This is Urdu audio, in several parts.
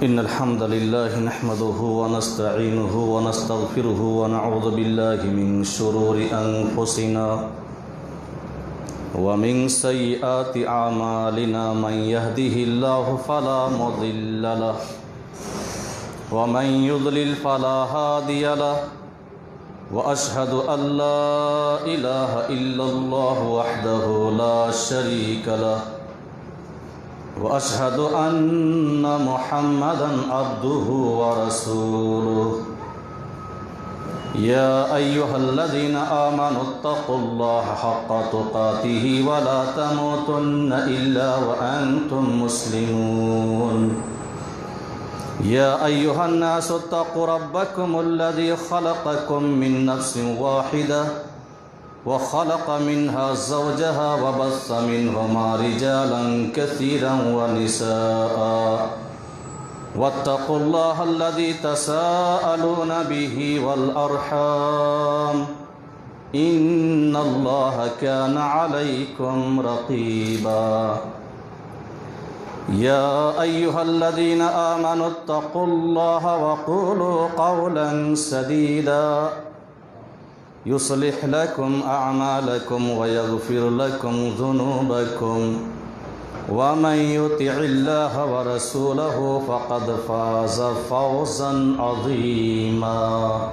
إن الحمد لله نحمده ونستعينه ونستغفره ونعوذ بالله من شرور أنفسنا ومن سيئات أعمالنا من يهده الله فلا مضل له ومن يضلل فلا هادي له وأشهد أن لا إله إلا الله وحده لا شريك له وأشهد أن محمدًا عبده ورسوله يا أيها الذين آمنوا اتقوا الله حق تقاته ولا تموتن إلا وأنتم مسلمون يا أيها الناس اتقوا ربكم الذي خلقكم من نفس واحدة وخلق منها زوجها وبث منهما رجالا كثيرا ونساء واتقوا الله الذي تساءلون به والأرحام إن الله كان عليكم رقيبا يا أيها الذين آمنوا اتقوا الله وقولوا قولا سديدا يصلح لكم أعمالكم ويغفر لكم ذنوبكم ومن يطع الله ورسوله فقد فاز فوزا عظيما.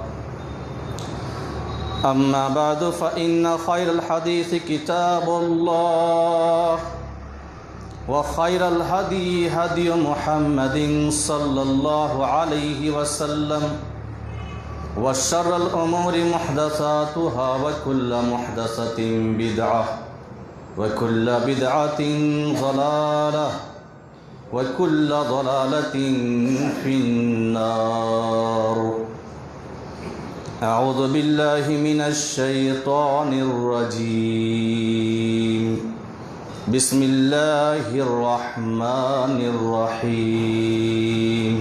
أما بعد فإن خير الحديث كتاب الله وخير الهدي هدي محمد صلى الله عليه وسلم وشر الأمور محدثاتها وكل محدثة بدعة وكل بدعة ضلالة وكل ضلالة في النار. أعوذ بالله من الشيطان الرجيم. بسم الله الرحمن الرحيم.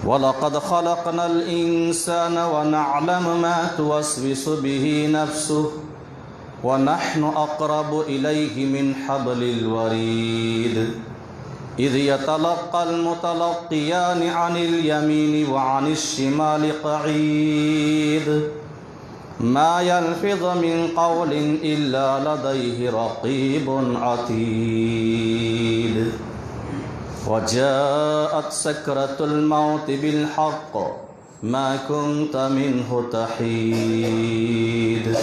ولقد خلقنا الإنسان ونعلم ما توسوس به نفسه ونحن أقرب إليه من حبل الوريد إذ يتلقى المتلقيان عن اليمين وعن الشمال قعيد ما يلفظ من قول إلا لديه رقيب عتيد. وجاءت سكرة الموت بالحق ما كنت منه تحيد.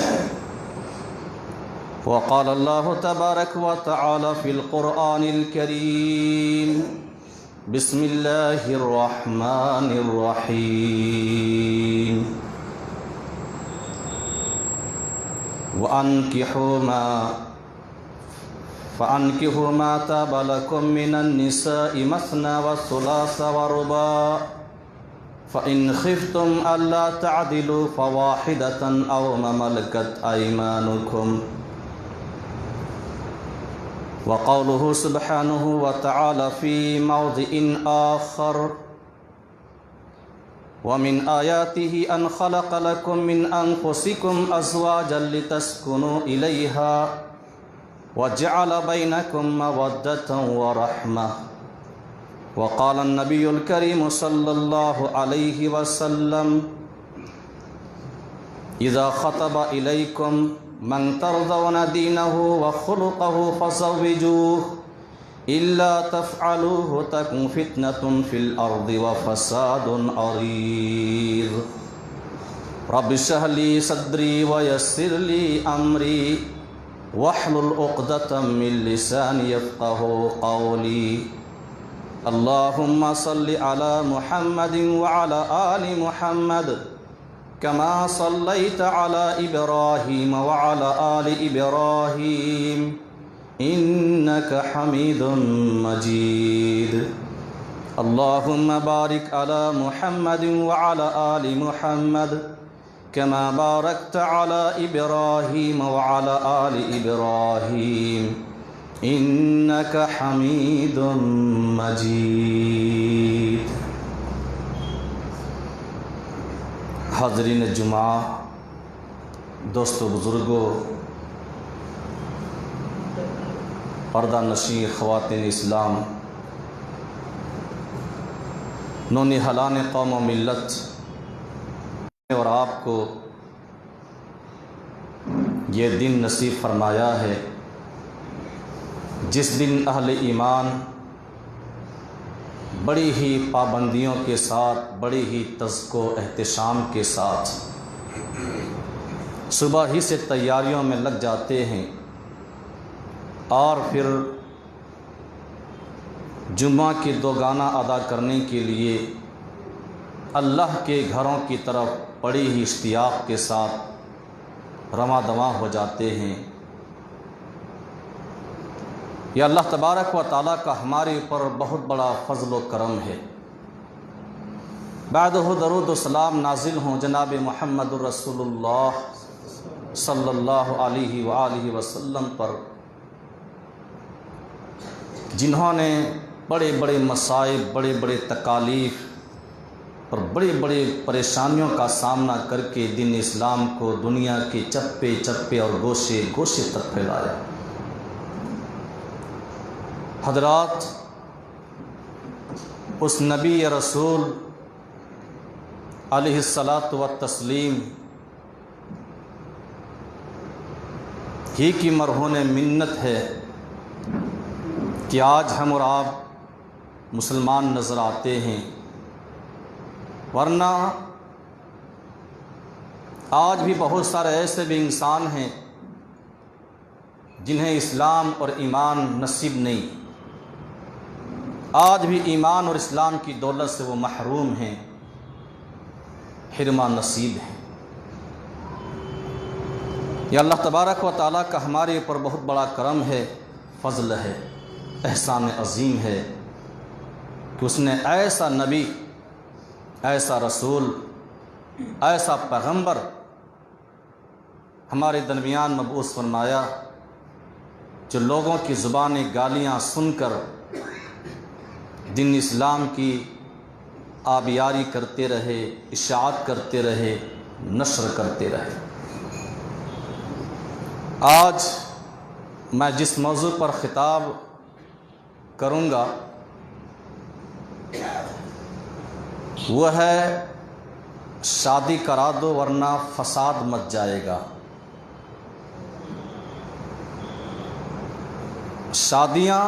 وقال الله تبارك وتعالى في القرآن الكريم. بسم الله الرحمن الرحيم. فأنكحوا ما تاب لكم من النساء مثنى وثلاث ورباع فإن خفتم ألا تعدلوا فواحدة أو ما ملكت أيمانكم. وقوله سبحانه وتعالى في موضع آخر. ومن آياته أن خلق لكم من أنفسكم أزواجا لتسكنوا إليها وجعل بينكم مودة ورحمة. وقال النبي الكريم صلى الله عليه وسلم إذا خطب إليكم من ترضون دينه وخلقه فزوجوه إلا تفعلوه تكن فتنة في الأرض وفساد عريض. رب اشرح لي صدري ويسر لي أمري واحلل عقدة من لساني يفقه قولي. اللهم صل على محمد وعلى آل محمد كما صليت على إبراهيم وعلى آل إبراهيم إنك حميد مجيد. اللهم بارك على محمد وعلى آل محمد كما باركت على إبراهيم وعلى آل إبراهيم إنك حميد مجيد. حاضرین جمعہ، دوستو، بزرگوں، پردہ نشین خواتین اسلام، نونہالان قوم و ملت، اور آپ کو یہ دن نصیب فرمایا ہے جس دن اہل ایمان بڑی ہی پابندیوں کے ساتھ، بڑی ہی تذکر و احتشام کے ساتھ صبح ہی سے تیاریوں میں لگ جاتے ہیں اور پھر جمعہ کی دو گانا ادا کرنے کے لیے اللہ کے گھروں کی طرف بڑی ہی اشتیاق کے ساتھ رواں دواں ہو جاتے ہیں۔ یہ اللہ تبارک و تعالیٰ کا ہمارے اوپر بہت بڑا فضل و کرم ہے۔ بعدہ درود و سلام نازل ہوں جناب محمد الرسول اللہ صلی اللہ علیہ وآلہ وسلم پر، جنہوں نے بڑے بڑے مصائب، بڑے بڑے تکالیف اور بڑی بڑی پریشانیوں کا سامنا کر کے دین اسلام کو دنیا کے چپے چپے اور گوشے گوشے تک پھیلایا۔ حضرات، اس نبی رسول علیہ الصلاۃ والتسلیم ہی کی مرہون منت ہے کہ آج ہم اور آپ مسلمان نظر آتے ہیں، ورنہ آج بھی بہت سارے ایسے بھی انسان ہیں جنہیں اسلام اور ایمان نصیب نہیں، آج بھی ایمان اور اسلام کی دولت سے وہ محروم ہیں، حرمہ نصیب ہیں۔ یہ اللہ تبارک و تعالیٰ کا ہمارے اوپر بہت بڑا کرم ہے، فضل ہے، احسان عظیم ہے کہ اس نے ایسا نبی، ایسا رسول، ایسا پیغمبر ہمارے درمیان مبعوث فرمایا جو لوگوں کی زبانیں گالیاں سن کر دین اسلام کی آبیاری کرتے رہے، اشاعت کرتے رہے، نشر کرتے رہے۔ آج میں جس موضوع پر خطاب کروں گا وہ ہے شادی کرا دو ورنہ فساد مچ جائے گا۔ شادیاں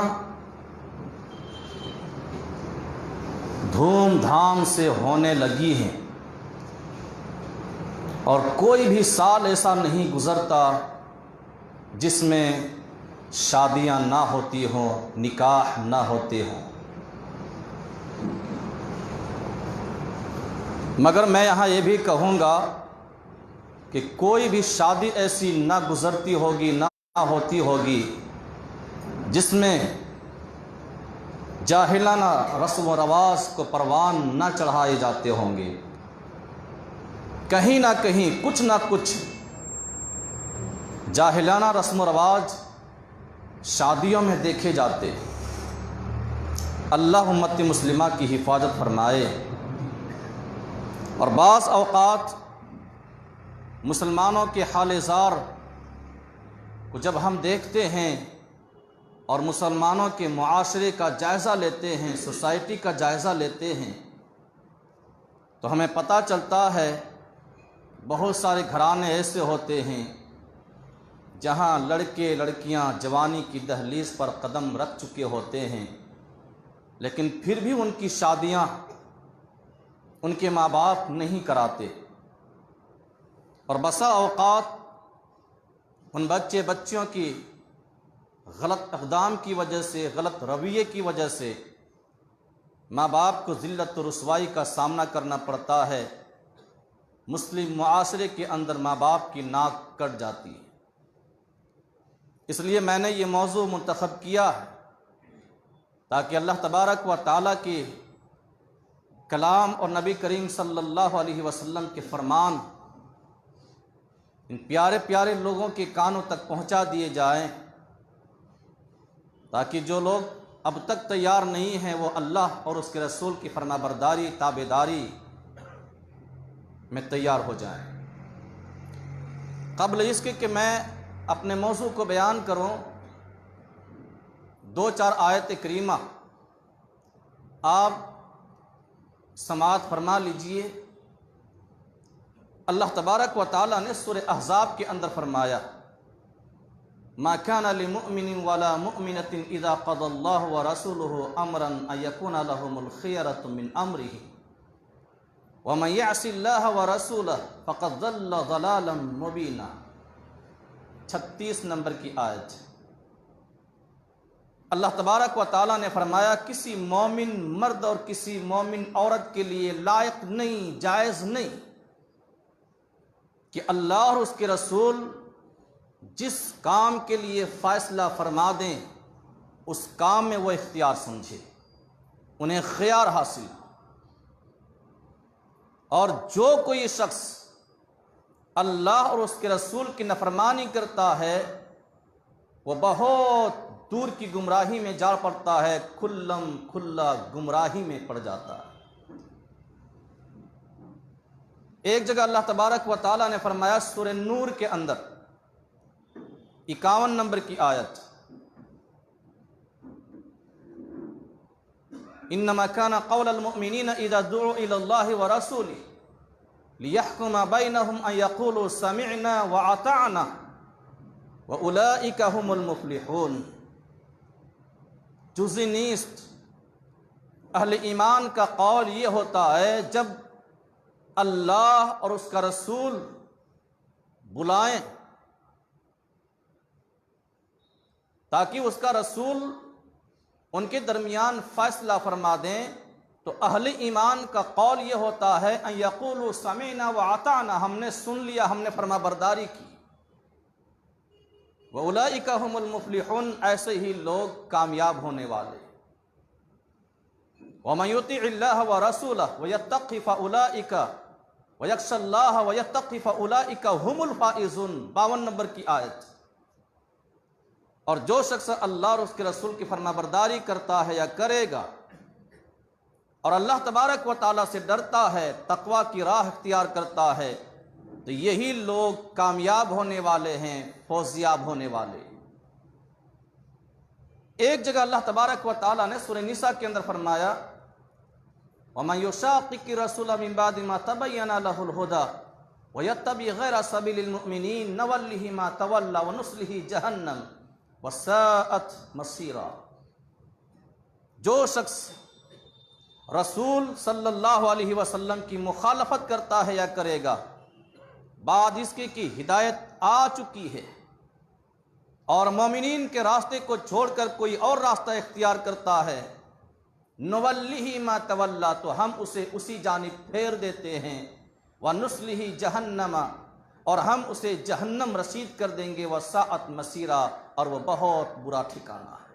دھوم دھام سے ہونے لگی ہیں اور کوئی بھی سال ایسا نہیں گزرتا جس میں شادیاں نہ ہوتی ہوں، نکاح نہ ہوتے ہوں۔ مگر میں یہاں یہ بھی کہوں گا کہ کوئی بھی شادی ایسی نہ گزرتی ہوگی، نہ ہوتی ہوگی جس میں جاہلانہ رسم و رواج کو پروان نہ چڑھائے جاتے ہوں گے۔ کہیں نہ کہیں کچھ نہ کچھ جاہلانہ رسم و رواج شادیوں میں دیکھے جاتے۔ اللہ امت مسلمہ کی حفاظت فرمائے۔ اور بعض اوقات مسلمانوں کے حال زار کو جب ہم دیکھتے ہیں اور مسلمانوں کے معاشرے کا جائزہ لیتے ہیں، سوسائٹی کا جائزہ لیتے ہیں، تو ہمیں پتہ چلتا ہے بہت سارے گھرانے ایسے ہوتے ہیں جہاں لڑکے لڑکیاں جوانی کی دہلیز پر قدم رکھ چکے ہوتے ہیں، لیکن پھر بھی ان کی شادیاں ان کے ماں باپ نہیں کراتے، اور بسا اوقات ان بچے بچیوں کی غلط اقدام کی وجہ سے، غلط رویے کی وجہ سے ماں باپ کو ذلت و رسوائی کا سامنا کرنا پڑتا ہے۔ مسلم معاشرے کے اندر ماں باپ کی ناک کٹ جاتی ہے۔ اس لیے میں نے یہ موضوع منتخب کیا ہے تاکہ اللہ تبارک و تعالیٰ کی کلام اور نبی کریم صلی اللہ علیہ وسلم کے فرمان ان پیارے پیارے لوگوں کے کانوں تک پہنچا دیے جائیں، تاکہ جو لوگ اب تک تیار نہیں ہیں وہ اللہ اور اس کے رسول کی فرما برداری، تابعداری میں تیار ہو جائیں۔ قبل اس کے کہ میں اپنے موضوع کو بیان کروں، 2-4 آیت کریمہ آپ سماعت فرما لیجئے۔ اللہ تبارک و تعالیٰ نے سورہ احزاب کے اندر فرمایا، ما كان لمؤمن ولا مؤمنة اذا قضى الله ورسوله امرا ان يكون لهم الخيرة من امره ومن يعص الله ورسوله فقد ضل ضلالا مبينا۔ 36 نمبر کی آیت۔ اللہ تبارک و تعالیٰ نے فرمایا کسی مومن مرد اور کسی مومن عورت کے لیے لائق نہیں، جائز نہیں کہ اللہ اور اس کے رسول جس کام کے لیے فیصلہ فرما دیں اس کام میں وہ اختیار سمجھے، انہیں خیار حاصل۔ اور جو کوئی شخص اللہ اور اس کے رسول کی نافرمانی کرتا ہے وہ بہت دور کی گمراہی میں جا پڑتا ہے، کھلم کھلا گمراہی میں پڑ جاتا ہے۔ ایک جگہ اللہ تبارک و تعالیٰ نے فرمایا سورہ نور کے اندر 51 نمبر کی آیت، انما كان قول المؤمنين اذا دعوا الى الله ورسوله ليحكم بينهم ان يقولوا سمعنا واطعنا واولئك هم المفلحون۔ جزئی نیست اہل ایمان کا قول یہ ہوتا ہے جب اللہ اور اس کا رسول بلائیں تاکہ اس کا رسول ان کے درمیان فیصلہ فرما دیں، تو اہل ایمان کا قول یہ ہوتا ہے ان یقولوا سمعنا واطعنا، ہم نے سن لیا، ہم نے فرما برداری کی۔ واولئک هم المفلحون، ایسے ہی لوگ کامیاب ہونے والے۔ ومن يطع الله ورسوله ويتق فاولئک ويخشى الله ويتق فاولئک هم الفائزون، 52 نمبر کی آیت۔ اور جو شخص اللہ اور اس کے رسول کی فرما برداری کرتا ہے یا کرے گا اور اللہ تبارک و تعالیٰ سے ڈرتا ہے، تقوی کی راہ اختیار کرتا ہے، تو یہی لوگ کامیاب ہونے والے ہیں، فوزیاب ہونے والے۔ ایک جگہ اللہ تبارک و تعالیٰ نے سورہ نساء کے اندر فرمایا وَمَن يُشَاقِقِ الرَّسُولَ مِن بَعْدِ مَا تَبَيَّنَ لَهُ الْهُدَىٰ وَيَتَّبِعْ غَيْرَ سَبِيلِ الْمُؤْمِنِينَ نُوَلِّهِ مَا تَوَلَّىٰ وَنُصْلِهِ جَهَنَّمَ وَسَاءَتْ مَصِيرًا۔ جو شخص رسول صلی اللہ علیہ وسلم کی مخالفت کرتا ہے یا کرے گا بعد اس کے کہ ہدایت آ چکی ہے، اور مومنین کے راستے کو چھوڑ کر کوئی اور راستہ اختیار کرتا ہے، نوَلِّهِ مَا تَوَلَّىٰ، تو ہم اسے اسی جانب پھیر دیتے ہیں، وَنُصْلِهِ جَهَنَّمَ، اور ہم اسے جہنم رسید کر دیں گے، وَسَاءَتْ مَصِيرًا، اور وہ بہت برا ٹھکانہ ہے۔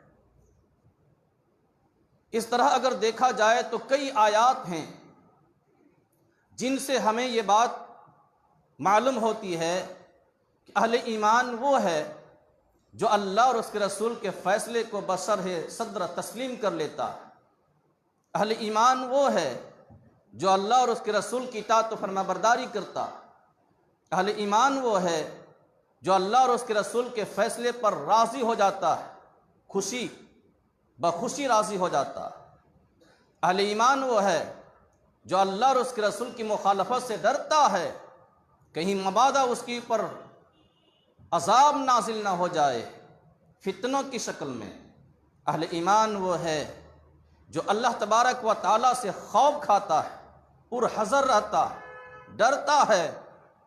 اس طرح اگر دیکھا جائے تو کئی آیات ہیں جن سے ہمیں یہ بات معلوم ہوتی ہے کہ اہل ایمان وہ ہے جو اللہ اور اس کے رسول کے فیصلے کو بشرح صدر تسلیم کر لیتا ہے۔ اہل ایمان وہ ہے جو اللہ اور اس کے رسول کی اطاعت و فرما برداری کرتا۔ اہل ایمان وہ ہے جو اللہ اور اس کے رسول کے فیصلے پر راضی ہو جاتا ہے، خوشی بخوشی راضی ہو جاتا۔ اہل ایمان وہ ہے جو اللہ اور اس کے رسول کی مخالفت سے ڈرتا ہے، کہیں مبادا اس کے اوپر عذاب نازل نہ ہو جائے فتنوں کی شکل میں۔ اہل ایمان وہ ہے جو اللہ تبارک و تعالیٰ سے خوف کھاتا ہے، پرحذر رہتا ہے، ڈرتا ہے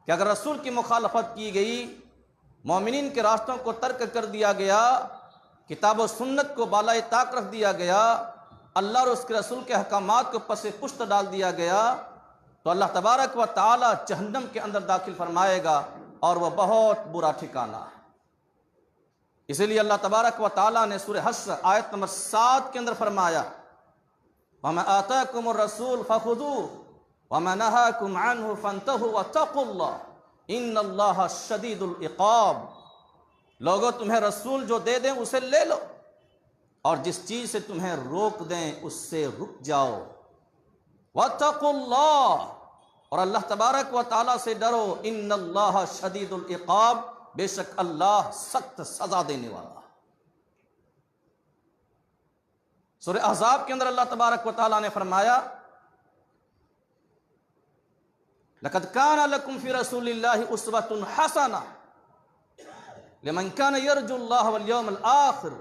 کہ اگر رسول کی مخالفت کی گئی، مومنین کے راستوں کو ترک کر دیا گیا، کتاب و سنت کو بالائے طاق رکھ دیا گیا، اللہ اور اس کے رسول کے احکامات کو پس پشت ڈال دیا گیا، تو اللہ تبارک و تعالیٰ جہنم کے اندر داخل فرمائے گا، اور وہ بہت برا ٹھکانہ ہے۔ اسی لیے اللہ تبارک و تعالیٰ نے سورہ حشر آیت نمبر 7 کے اندر فرمایا وَمَا آتَاكُمُ الرَّسُولُ فَخُذُوهُ وَمَا نَهَاكُمْ عَنْهُ فَانْتَهُوا وَاتَّقُوا اللَّهَ إِنَّ اللَّهَ شَدِيدُ الْعِقَابِ۔ لوگو تمہیں رسول جو دے دیں اسے لے لو، اور جس چیز سے تمہیں روک دیں اس سے رک جاؤ۔ وَاتَّقُوا اللَّهَ، اور اللہ تبارک و تعالیٰ سے ڈرو، إِنَّ اللَّهَ شَدِيدُ الْعِقَابِ، بے شک اللہ سخت سزا دینے والا۔ سورہ احزاب کے اندر اللہ تبارک و تعالیٰ نے فرمایا لَقَدْ كَانَ لَكُمْ فِي رَسُولِ اللَّهِ أُسْوَةٌ حَسَنَةٌ لِمَنْ كَانَ يَرْجُو اللَّهَ وَالْيَوْمَ الْآخِرَ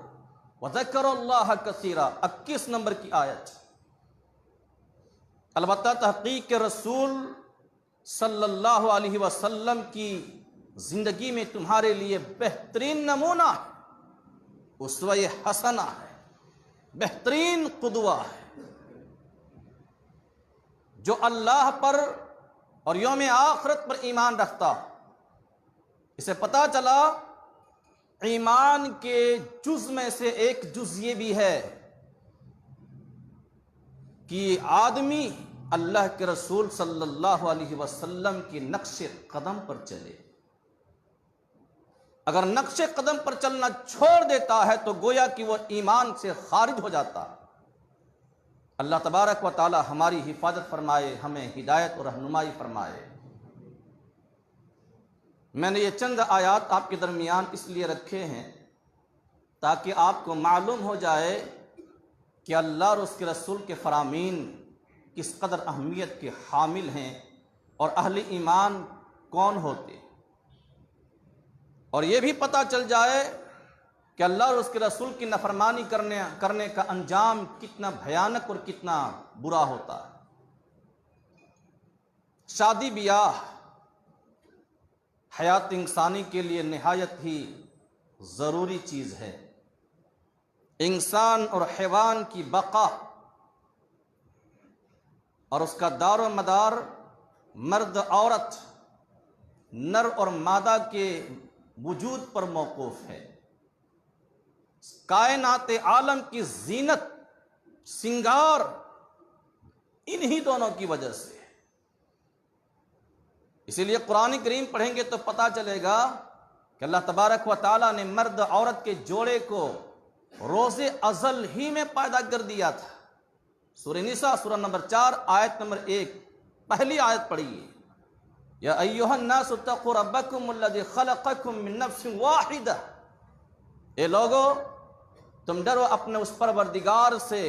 وَذَكَرَ اللَّهَ كَثِيرًا، 21 نمبر کی آیت۔ البتہ تحقیق کے رسول صلی اللہ علیہ وسلم کی زندگی میں تمہارے لیے بہترین نمونہ اسوہ حسنہ ہے، بہترین قدوہ ہے۔ جو اللہ پر اور یوم آخرت پر ایمان رکھتا، اسے پتہ چلا ایمان کے جز میں سے ایک جز یہ بھی ہے کہ آدمی اللہ کے رسول صلی اللہ علیہ وسلم کی نقش قدم پر چلے۔ اگر نقش قدم پر چلنا چھوڑ دیتا ہے تو گویا کہ وہ ایمان سے خارج ہو جاتا۔ اللہ تبارک و تعالی ہماری حفاظت فرمائے، ہمیں ہدایت اور رہنمائی فرمائے۔ میں نے یہ چند آیات آپ کے درمیان اس لیے رکھے ہیں تاکہ آپ کو معلوم ہو جائے کہ اللہ اور اس کے رسول کے فرامین کس قدر اہمیت کے حامل ہیں اور اہل ایمان کون ہوتے، اور یہ بھی پتہ چل جائے کہ اللہ اور اس کے رسول کی نافرمانی کرنے کا انجام کتنا بھیانک اور کتنا برا ہوتا ہے۔ شادی بیاہ حیات انسانی کے لیے نہایت ہی ضروری چیز ہے۔ انسان اور حیوان کی بقا اور اس کا دار و مدار مرد عورت، نر اور مادہ کے وجود پر موقوف ہے۔ کائنات عالم کی زینت، سنگار انہی دونوں کی وجہ سے۔ اسی لیے قرآن کریم پڑھیں گے تو پتہ چلے گا کہ اللہ تبارک و تعالیٰ نے مرد عورت کے جوڑے کو روز ازل ہی میں پیدا کر دیا تھا۔ سورہ نساء سورہ نمبر 4 آیت نمبر 1 پہلی آیت پڑھیے، یا ایھا الناس اتقوا ربکم الذی خلقکم من نفس واحدہ، اے لوگو تم ڈرو اپنے اس پروردگار سے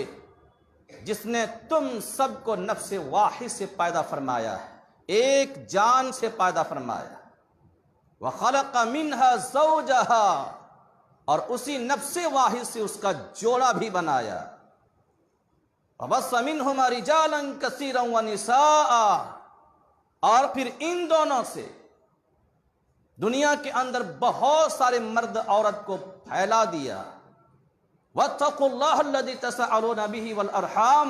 جس نے تم سب کو نفس واحد سے پیدا فرمایا ہے، ایک جان سے پیدا فرمایا۔ وَخَلَقَ مِنْهَا زَوْجَهَا، اور اسی نفس واحد سے اس کا جوڑا بھی بنایا۔ وَبَثَّ مِنْهُمَا رِجَالًا كَثِيرًا وَنِسَاءً، اور پھر ان دونوں سے دنیا کے اندر بہت سارے مرد عورت کو پھیلا دیا۔ وَاتَّقُوا اللَّهَ الَّذِي تَسَاءَلُونَ بِهِ وَالْأَرْحَامَ،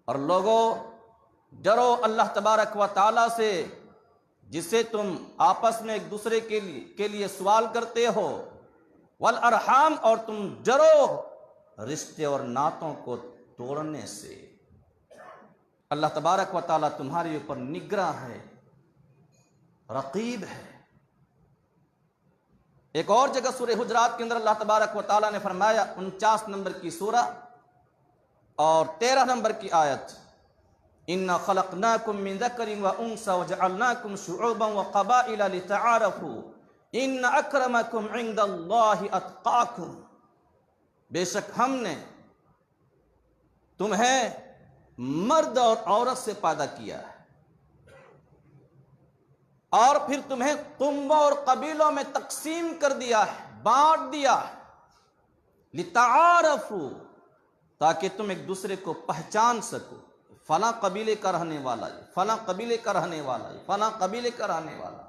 اور لوگو ڈرو اللہ تبارک و تعالیٰ سے جسے تم آپس میں ایک دوسرے کے لیے سوال کرتے ہو، والارحام، اور تم ڈرو رشتے اور ناتوں کو توڑنے سے۔ اللہ تبارک و تعالیٰ تمہارے اوپر نگراں ہے، رقیب ہے۔ ایک اور جگہ سورہ حجرات کے اندر اللہ تبارک و تعالیٰ نے فرمایا، 49 نمبر کی سورہ اور 13 نمبر کی آیت، اِنَّا خَلَقْنَاكُم مِّن ذَكَرٍ وَأُنثَىٰ وَجَعَلْنَاكُمْ شُعُوبًا وَقَبَائِلَ لِتَعَارَفُوا إِنَّ أَكْرَمَكُمْ عِندَ اللَّهِ أَتْقَاكُمْ، بے شک ہم نے تمہیں مرد اور عورت سے پیدا کیا ہے اور پھر تمہیں قوموں اور قبیلوں میں تقسیم کر دیا ہے، بانٹ دیا ہے، لِتَعَارَفُوا، تاکہ تم ایک دوسرے کو پہچان سکو، فلاں قبیلے کا رہنے والا ہے، فلاں قبیلے کا رہنے والا ہے، فلاں قبیلے کا رہنے والا۔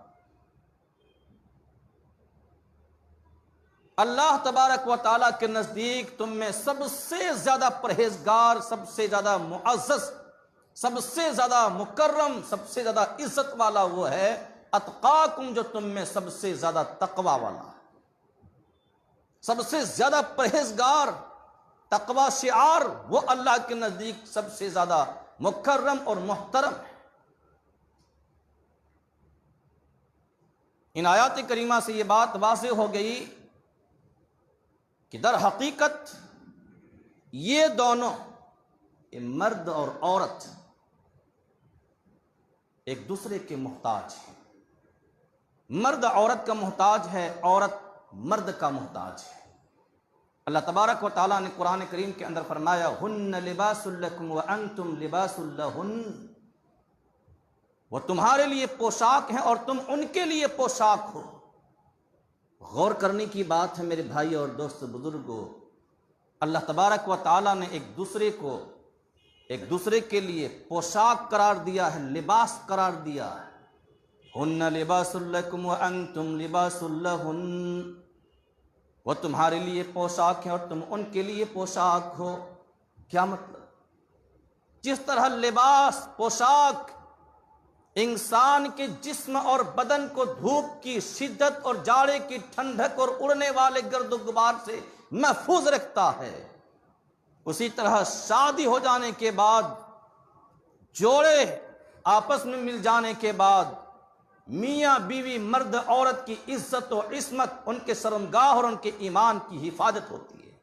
اللہ تبارک و تعالیٰ کے نزدیک تم میں سب سے زیادہ پرہیزگار، سب سے زیادہ معزز، سب سے زیادہ مکرم، سب سے زیادہ عزت والا وہ ہے اتقاکم، جو تم میں سب سے زیادہ تقوی والا ہے، سب سے زیادہ پرہیزگار۔ تقوی شعار وہ اللہ کے نزدیک سب سے زیادہ مکرم اور محترم ہے۔ ان آیات کریمہ سے یہ بات واضح ہو گئی کہ در حقیقت یہ دونوں، یہ مرد اور عورت، ایک دوسرے کے محتاج ہیں۔ مرد عورت کا محتاج ہے، عورت مرد کا محتاج ہے۔ اللہ تبارک و تعالیٰ نے قرآن کریم کے اندر فرمایا، ہن لباس لکم وانتم لباس لہن، وہ تمہارے لیے پوشاک ہیں اور تم ان کے لیے پوشاک ہو۔ غور کرنے کی بات ہے میرے بھائی اور دوست بزرگوں، اللہ تبارک و تعالیٰ نے ایک دوسرے کے لیے پوشاک قرار دیا ہے، لباس قرار دیا ہے۔ ہن لباس لکم وانتم لباس لہن، وہ تمہارے لیے پوشاک ہیں اور تم ان کے لیے پوشاک ہو۔ کیا مطلب؟ جس طرح لباس، پوشاک انسان کے جسم اور بدن کو دھوپ کی شدت اور جاڑے کی ٹھنڈک اور اڑنے والے گرد و غبار سے محفوظ رکھتا ہے، اسی طرح شادی ہو جانے کے بعد، جوڑے آپس میں مل جانے کے بعد، میاں بیوی مرد عورت کی عزت و عصمت، ان کے شرمگاہ اور ان کے ایمان کی حفاظت ہوتی ہے۔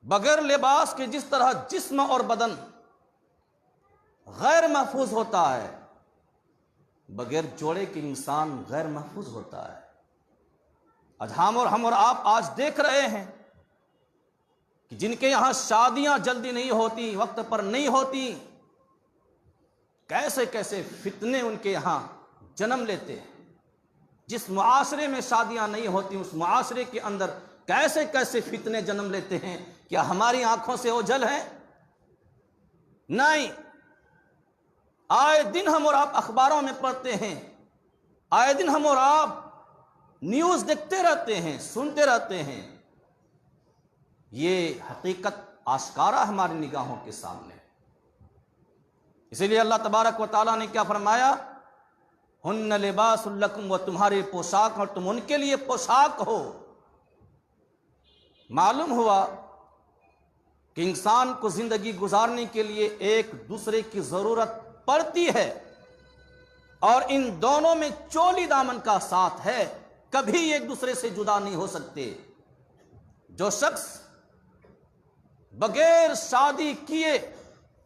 بغیر لباس کے جس طرح جسم اور بدن غیر محفوظ ہوتا ہے، بغیر جوڑے کے انسان غیر محفوظ ہوتا ہے۔ آج ہم اور آپ آج دیکھ رہے ہیں کہ جن کے یہاں شادیاں جلدی نہیں ہوتی، وقت پر نہیں ہوتی، کیسے کیسے فتنے ان کے یہاں جنم لیتے ہیں۔ جس معاشرے میں شادیاں نہیں ہوتی اس معاشرے کے اندر کیسے کیسے فتنے جنم لیتے ہیں۔ کیا ہماری آنکھوں سے اوجھل ہے؟ نہیں، آئے دن ہم اور آپ اخباروں میں پڑھتے ہیں، آئے دن ہم اور آپ نیوز دیکھتے رہتے ہیں، سنتے رہتے ہیں۔ یہ حقیقت آشکارا ہماری نگاہوں کے سامنے۔ اسی لیے اللہ تبارک و تعالیٰ نے کیا فرمایا؟ ہن لباس لکم، وہ تمہاری پوشاک اور تم ان کے لیے پوشاک ہو۔ معلوم ہوا کہ انسان کو زندگی گزارنے کے لیے ایک دوسرے کی ضرورت پڑتی ہے، اور ان دونوں میں چولی دامن کا ساتھ ہے، کبھی ایک دوسرے سے جدا نہیں ہو سکتے۔ جو شخص بغیر شادی کیے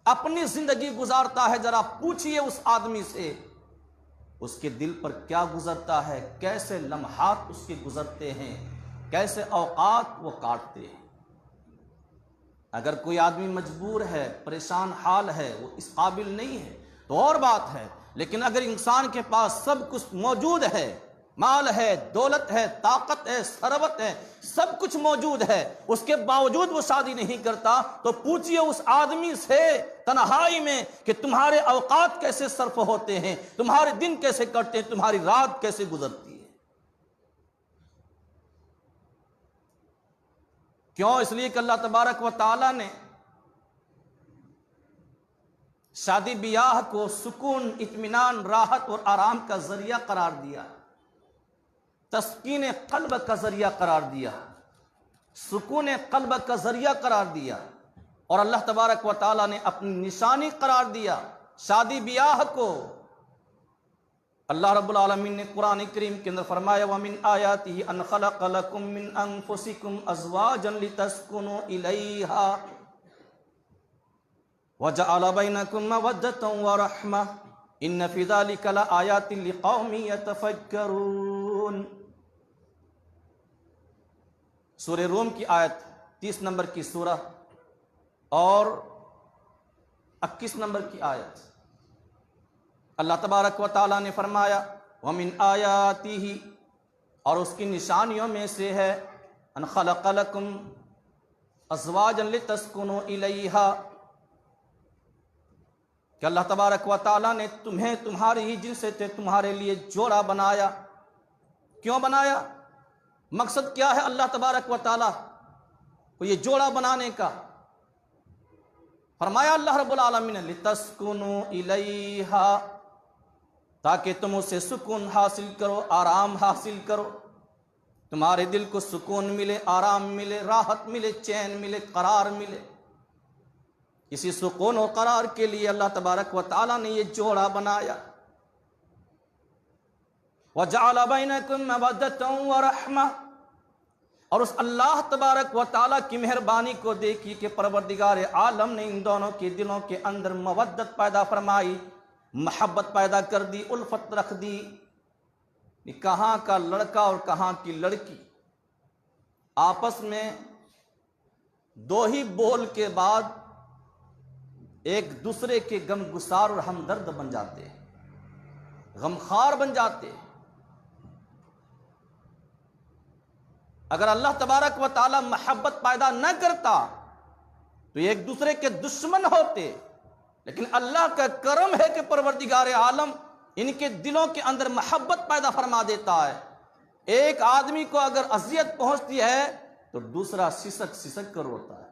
اپنی زندگی گزارتا ہے، ذرا پوچھئے اس آدمی سے اس کے دل پر کیا گزرتا ہے، کیسے لمحات اس کے گزرتے ہیں، کیسے اوقات وہ کاٹتے ہیں۔ اگر کوئی آدمی مجبور ہے، پریشان حال ہے، وہ اس قابل نہیں ہے تو اور بات ہے، لیکن اگر انسان کے پاس سب کچھ موجود ہے، مال ہے، دولت ہے، طاقت ہے، ثروت ہے، سب کچھ موجود ہے، اس کے باوجود وہ شادی نہیں کرتا، تو پوچھئے اس آدمی سے تنہائی میں کہ تمہارے اوقات کیسے صرف ہوتے ہیں، تمہارے دن کیسے کٹتے ہیں، تمہاری رات کیسے گزرتی ہے۔ کیوں؟ اس لیے کہ اللہ تبارک و تعالیٰ نے شادی بیاہ کو سکون، اطمینان، راحت اور آرام کا ذریعہ قرار دیا، تسکین قلب کا ذریعہ قرار دیا، سکون قلب کا ذریعہ قرار دیا، اور اللہ تبارک و تعالیٰ نے اپنی نشانی قرار دیا شادی بیاہ کو۔ اللہ رب العالمین نے قرآن کریم کے اندر فرمایا وَمِنْ آيَاتِهِ أَنْ خَلَقَ لَكُم مِّنْ أَنفُسِكُمْ أَزْوَاجًا لِتَسْكُنُوا إِلَيْهَا وَجَعَلَ بَيْنَكُم مَّوَدَّةً وَرَحْمَةً إِنَّ فِي ذَلِكَ لَآيَاتٍ لِقَوْمٍ يَتَفَكَّرُونَ۔ سورہ روم کی آیت 30 نمبر کی سورہ اور 21 نمبر کی آیت، اللہ تبارک و تعالیٰ نے فرمایا وَمِنْ آیَاتِهِ، اور اس کی نشانیوں میں سے ہے ان خلق لکم ازواجا لتسکنوا الیہا، کہ اللہ تبارک و تعالیٰ نے تمہیں تمہاری ہی جن سے تھے تمہارے لیے جوڑا بنایا۔ کیوں بنایا؟ مقصد کیا ہے اللہ تبارک و تعالیٰ کو یہ جوڑا بنانے کا؟ فرمایا اللہ رب العالمین نے لتسکنوا الیہا، تاکہ تم اسے سکون حاصل کرو، آرام حاصل کرو، تمہارے دل کو سکون ملے، آرام ملے، راحت ملے، چین ملے، قرار ملے۔ اسی سکون و قرار کے لیے اللہ تبارک و تعالیٰ نے یہ جوڑا بنایا۔ وَجَعَلَ بَيْنَكُم مَّوَدَّةً وَرَحْمَةً، اور اس اللہ تبارک و تعالیٰ کی مہربانی کو دیکھی کہ پروردگار عالم نے ان دونوں کے دلوں کے اندر مودت پیدا فرمائی، محبت پیدا کر دی، الفت رکھ دی۔ کہاں کا لڑکا اور کہاں کی لڑکی آپس میں دو ہی بول کے بعد ایک دوسرے کے غم گسار اور ہمدرد بن جاتے ہیں، غمخوار بن جاتے ہیں۔ اگر اللہ تبارک و تعالی محبت پیدا نہ کرتا تو یہ ایک دوسرے کے دشمن ہوتے، لیکن اللہ کا کرم ہے کہ پروردگار عالم ان کے دلوں کے اندر محبت پیدا فرما دیتا ہے۔ ایک آدمی کو اگر اذیت پہنچتی ہے تو دوسرا سسک سسک کر روتا ہے۔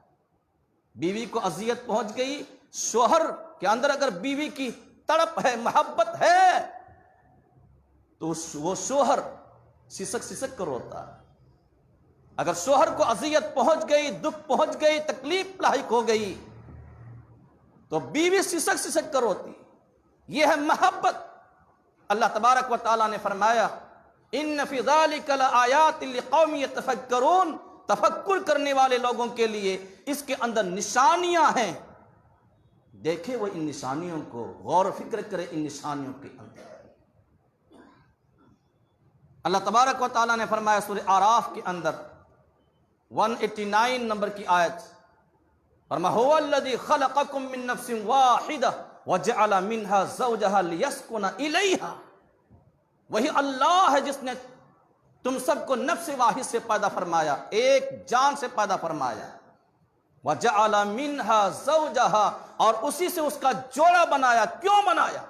بیوی کو اذیت پہنچ گئی، شوہر کے اندر اگر بیوی کی تڑپ ہے، محبت ہے، تو وہ شوہر سسک سسک کر روتا ہے۔ اگر شوہر کو اذیت پہنچ گئی، دکھ پہنچ گئی، تکلیف لاحق ہو گئی تو بیوی سسک سسک کر روتی۔ یہ ہے محبت۔ اللہ تبارک و تعالیٰ نے فرمایا ان فی ذلک لآیات لقوم یتفکرون، تفکر کرنے والے لوگوں کے لیے اس کے اندر نشانیاں ہیں۔ دیکھے وہ ان نشانیوں کو، غور و فکر کرے ان نشانیوں کے اندر۔ اللہ تبارک و تعالیٰ نے فرمایا سورہ اعراف کے اندر 189 نمبر کی آیت فرمایا هو الذی خلقکم من نفس واحدہ وجعل منها زوجها لیسکن الیہا، وہی اللہ ہے جس نے تم سب کو نفس واحد سے پیدا فرمایا، ایک جان سے پیدا فرمایا، وجعل منها زوجها، اور اسی سے اس کا جوڑا بنایا۔ کیوں بنایا؟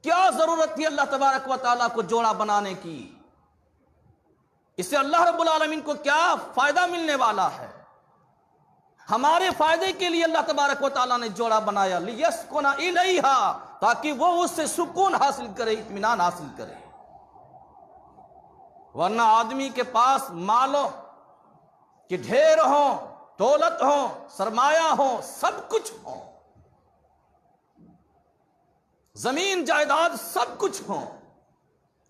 کیا ضرورت تھی اللہ تبارک و تعالیٰ کو جوڑا بنانے کی؟ اس سے اللہ رب العالمین کو کیا فائدہ ملنے والا ہے؟ ہمارے فائدے کے لیے اللہ تبارک و تعالیٰ نے جوڑا بنایا، لیسکن الیہا، تاکہ وہ اس سے سکون حاصل کرے، اطمینان حاصل کرے۔ ورنہ آدمی کے پاس مالوں کہ ڈھیر ہوں، دولت ہوں، سرمایہ ہوں، سب کچھ ہوں، زمین جائیداد سب کچھ ہوں،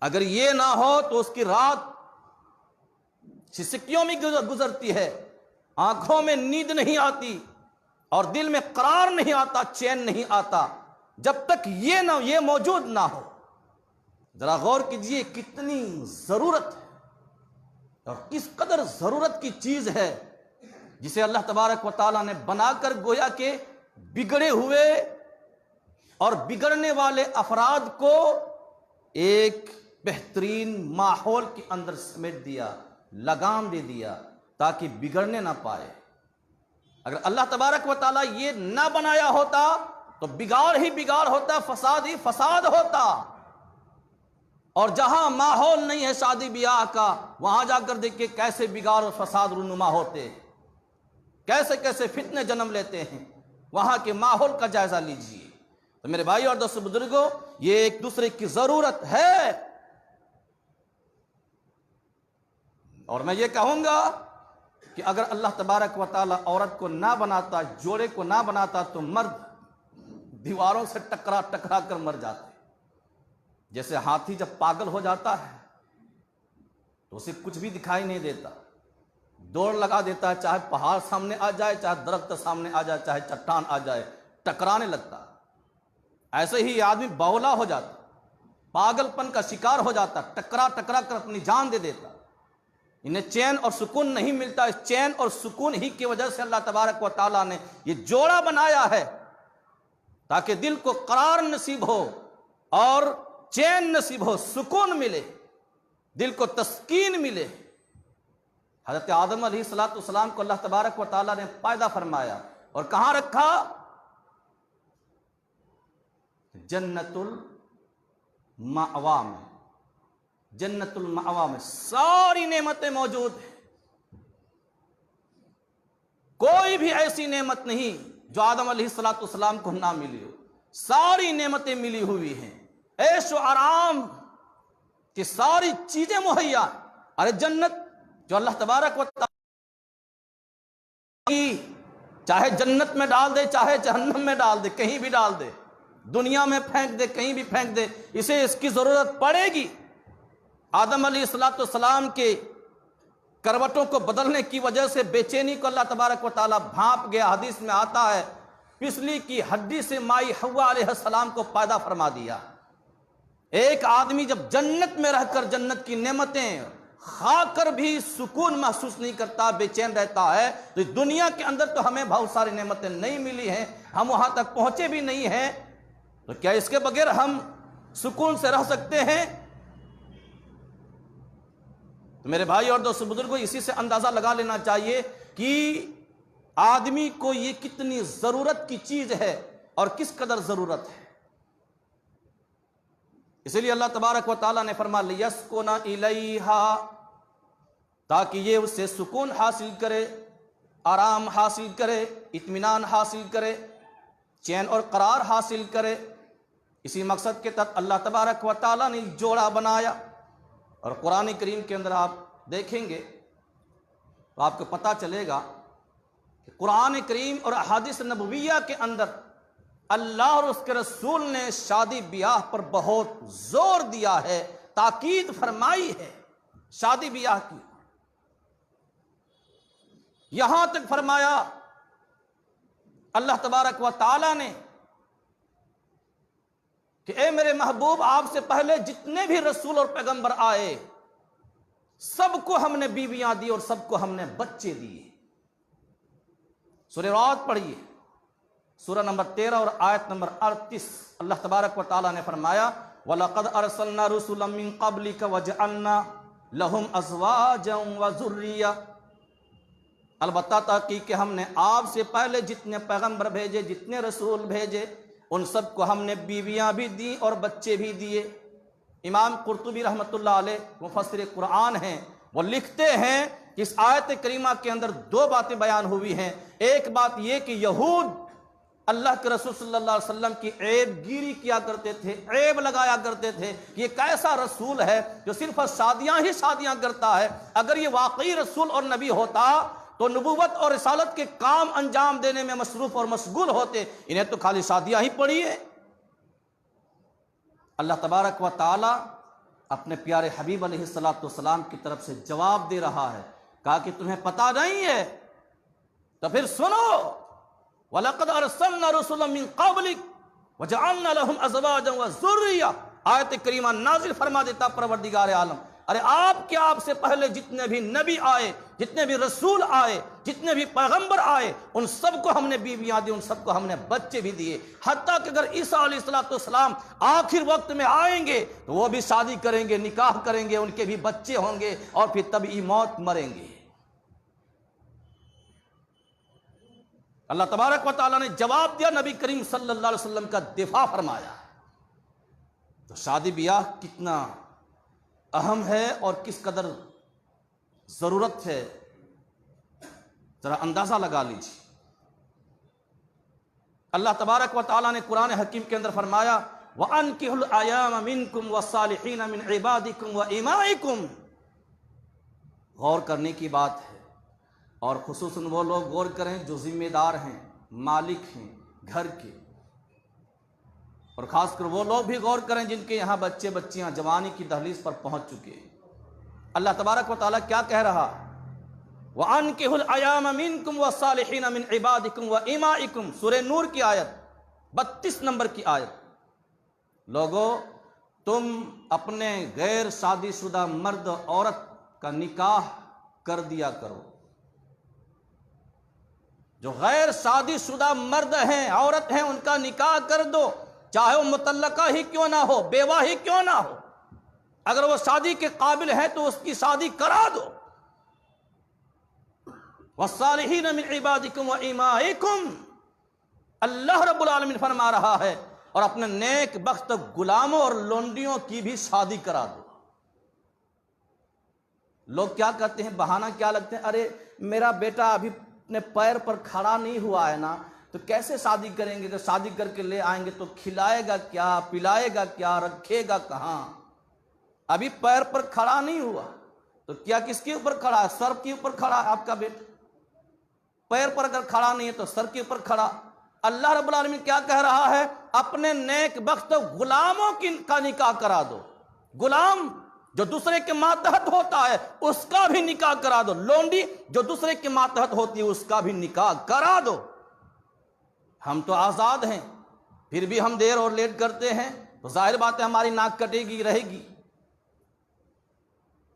اگر یہ نہ ہو تو اس کی رات سسکیوں میں گزرتی ہے، آنکھوں میں نیند نہیں آتی اور دل میں قرار نہیں آتا، چین نہیں آتا، جب تک یہ موجود نہ ہو۔ ذرا غور کیجئے کتنی ضرورت ہے اور کس قدر ضرورت کی چیز ہے جسے اللہ تبارک و تعالیٰ نے بنا کر گویا کہ بگڑے ہوئے اور بگڑنے والے افراد کو ایک بہترین ماحول کے اندر سمیٹ دیا، لگام دے دیا تاکہ بگڑنے نہ پائے۔ اگر اللہ تبارک و تعالیٰ یہ نہ بنایا ہوتا تو بگاڑ ہی بگاڑ ہوتا، فساد ہی فساد ہوتا، اور جہاں ماحول نہیں ہے شادی بیاہ کا، وہاں جا کر دیکھیں کیسے بگاڑ اور فساد رونما ہوتے، کیسے کیسے فتنے جنم لیتے ہیں۔ وہاں کے ماحول کا جائزہ لیجئے۔ تو میرے بھائی اور دوستو بزرگوں، یہ ایک دوسرے کی ضرورت ہے، اور میں یہ کہوں گا کہ اگر اللہ تبارک و تعالیٰ عورت کو نہ بناتا، جوڑے کو نہ بناتا، تو مرد دیواروں سے ٹکرا ٹکرا کر مر جاتے۔ جیسے ہاتھی جب پاگل ہو جاتا ہے تو اسے کچھ بھی دکھائی نہیں دیتا، دوڑ لگا دیتا ہے، چاہے پہاڑ سامنے آ جائے، چاہے درخت سامنے آ جائے، چاہے چٹان آ جائے، ٹکرانے لگتا۔ ایسے ہی آدمی بولا ہو جاتا، پاگل پن کا شکار ہو جاتا، ٹکرا ٹکرا کر اپنی جان دے دیتا۔ انہیں چین اور سکون نہیں ملتا۔ اس چین اور سکون ہی کی وجہ سے اللہ تبارک و تعالیٰ نے یہ جوڑا بنایا ہے تاکہ دل کو قرار نصیب ہو اور چین نصیب ہو، سکون ملے، دل کو تسکین ملے۔ حضرت آدم علیہ السلام کو اللہ تبارک و تعالیٰ نے پیدا فرمایا اور کہاں رکھا؟ جنت المأوا میں۔ جنت المأوا میں ساری نعمتیں موجود ہیں، کوئی بھی ایسی نعمت نہیں جو آدم علیہ السلام کو نہ ملی ہو، ساری نعمتیں ملی ہوئی ہیں، عیش و آرام کی ساری چیزیں مہیا۔ ارے جنت جو اللہ تبارک و تعالیٰ چاہے جنت میں ڈال دے، چاہے جہنم میں ڈال دے، کہیں بھی ڈال دے، دنیا میں پھینک دے، کہیں بھی پھینک دے، اسے اس کی ضرورت پڑے گی۔ آدم علیہ السلام کے کروٹوں کو بدلنے کی وجہ سے بے چینی کو اللہ تبارک و تعالیٰ بھانپ گیا۔ حدیث میں آتا ہے پسلی کی ہڈی سے مائی حوا علیہ السلام کو پیدا فرما دیا۔ ایک آدمی جب جنت میں رہ کر جنت کی نعمتیں کھا کر بھی سکون محسوس نہیں کرتا، بے چین رہتا ہے، تو اس دنیا کے اندر تو ہمیں بہت ساری نعمتیں نہیں ملی ہیں، ہم وہاں تک پہنچے بھی نہیں ہیں، تو کیا اس کے بغیر ہم سکون سے رہ سکتے ہیں؟ تو میرے بھائی اور دوستو بزرگوں، اسی سے اندازہ لگا لینا چاہیے کہ آدمی کو یہ کتنی ضرورت کی چیز ہے اور کس قدر ضرورت ہے۔ اسی لیے اللہ تبارک و تعالیٰ نے فرمایا لیسکن الیہا، تاکہ یہ اس سے سکون حاصل کرے، آرام حاصل کرے، اطمینان حاصل کرے، چین اور قرار حاصل کرے۔ اسی مقصد کے تحت اللہ تبارک و تعالیٰ نے جوڑا بنایا۔ اور قرآن کریم کے اندر آپ دیکھیں گے تو آپ کو پتہ چلے گا کہ قرآن کریم اور احادیث نبویہ کے اندر اللہ اور اس کے رسول نے شادی بیاہ پر بہت زور دیا ہے، تاکید فرمائی ہے شادی بیاہ کی۔ یہاں تک فرمایا اللہ تبارک و تعالی نے کہ اے میرے محبوب، آپ سے پہلے جتنے بھی رسول اور پیغمبر آئے سب کو ہم نے بیویاں دی اور سب کو ہم نے بچے دیے۔ سورہ رعد پڑھیے، سورہ نمبر 13 اور آیت نمبر 38، اللہ تبارک و تعالیٰ نے فرمایا وَلَقَدْ أَرْسَلْنَا رُسُلًا مِّن قَبْلِكَ وَجَعَلْنَا لَهُمْ أَزْوَاجًا وَذُرِّيَّةً، البتہ تحقیق کہ ہم نے آپ سے پہلے جتنے پیغمبر بھیجے، جتنے رسول بھیجے، ان سب کو ہم نے بیویاں بھی دیں اور بچے بھی دیے۔ امام قرطبی رحمۃ اللہ علیہ مفسر قرآن ہیں، وہ لکھتے ہیں کہ اس آیت کریمہ کے اندر دو باتیں بیان ہوئی ہیں۔ ایک بات یہ کہ یہود اللہ کے رسول صلی اللہ علیہ وسلم کی عیب گیری کیا کرتے تھے، عیب لگایا کرتے تھے، یہ کیسا رسول ہے جو صرف شادیاں ہی شادیاں کرتا ہے۔ اگر یہ واقعی رسول اور نبی ہوتا تو نبوت اور رسالت کے کام انجام دینے میں مصروف اور مشغول ہوتے، انہیں تو خالی شادیاں ہی پڑی ہیں۔ اللہ تبارک و تعالی اپنے پیارے حبیب علیہ السلام کی طرف سے جواب دے رہا ہے، کہا کہ تمہیں پتہ نہیں ہے تو پھر سنو، وَلَقَدْ أَرْسَلْنَا رُسُلًا مِّن قَبْلِكَ وَجَعَلْنَا لَهُمْ أَزْوَاجًا وَذُرِّيَّةً، آیت کریمہ نازل فرما دیتا پروردگار عالم، ارے آپ سے پہلے جتنے بھی نبی آئے، جتنے بھی رسول آئے، جتنے بھی پیغمبر آئے، ان سب کو ہم نے بیویاں دی، ان سب کو ہم نے بچے بھی دیے، حتیٰ کہ اگر عیسیٰ علیہ السلام آخر وقت میں آئیں گے تو وہ بھی شادی کریں گے، نکاح کریں گے، ان کے بھی بچے ہوں گے اور پھر طبعی موت مریں گے۔ اللہ تبارک و تعالیٰ نے جواب دیا، نبی کریم صلی اللہ علیہ وسلم کا دفاع فرمایا۔ تو شادی بیاہ کتنا اہم ہے اور کس قدر ضرورت ہے، ذرا اندازہ لگا لیجیے۔ اللہ تبارک و تعالیٰ نے قرآن حکیم کے اندر فرمایا وَأَنكِحُوا الْأَيَامَ مِنكُمْ وَالصَّالِحِينَ مِنْ عِبَادِكُمْ وَإِمَائِكُمْ، غور کرنے کی بات ہے، اور خصوصاً وہ لوگ غور کریں جو ذمہ دار ہیں، مالک ہیں گھر کے، اور خاص کر وہ لوگ بھی غور کریں جن کے یہاں بچے بچیاں جوانی کی دہلیز پر پہنچ چکے ہیں۔ اللہ تبارک و تعالیٰ کیا کہہ رہا؟ وَأَنكِحُوا الْأَيَامَ مِنكُمْ وَالصَّالِحِينَ مِنْ عِبَادِكُمْ وَإِمَائِكُمْ، سورہ نور کی آیت 32 نمبر کی آیت۔ لوگو تم اپنے غیر شادی شدہ مرد عورت کا نکاح کر دیا کرو، جو غیر شادی شدہ مرد ہیں، عورت ہیں، ان کا نکاح کر دو، چاہے وہ مطلقہ ہی کیوں نہ ہو، بیوہ ہی کیوں نہ ہو، اگر وہ شادی کے قابل ہے تو اس کی شادی کرا دو۔ وَالصَّالِحِينَ مِنْ عِبَادِكُمْ وَإِمَائِكُمْ، اللہ رب العالمین فرما رہا ہے، اور اپنے نیک بخت غلاموں اور لونڈیوں کی بھی شادی کرا دو۔ لوگ کیا کہتے ہیں، بہانہ کیا لگتے ہیں، ارے میرا بیٹا ابھی اپنے پیر پر کھڑا نہیں ہوا ہے نا، تو کیسے شادی کریں گے، کہ شادی کر کے لے آئیں گے تو کھلائے گا کیا، پلائے گا کیا، رکھے گا کہاں، ابھی پیر پر کھڑا نہیں ہوا تو کیا کس کے اوپر کھڑا ہے؟ سر کے اوپر کھڑا ہے آپ کا بیٹا۔ پیر پر اگر کھڑا نہیں ہے تو سر کے اوپر کھڑا۔ اللہ رب العالمین کیا کہہ رہا ہے؟ اپنے نیک بخت غلاموں کا نکاح کرا دو، غلام جو دوسرے کے ماتحت ہوتا ہے اس کا بھی نکاح کرا دو، لونڈی جو دوسرے کے ماتحت ہوتی ہے اس کا بھی نکاح کرا دو۔ ہم تو آزاد ہیں، پھر بھی ہم دیر اور لیٹ کرتے ہیں تو ظاہر بات ہے ہماری ناک کٹے گی رہے گی،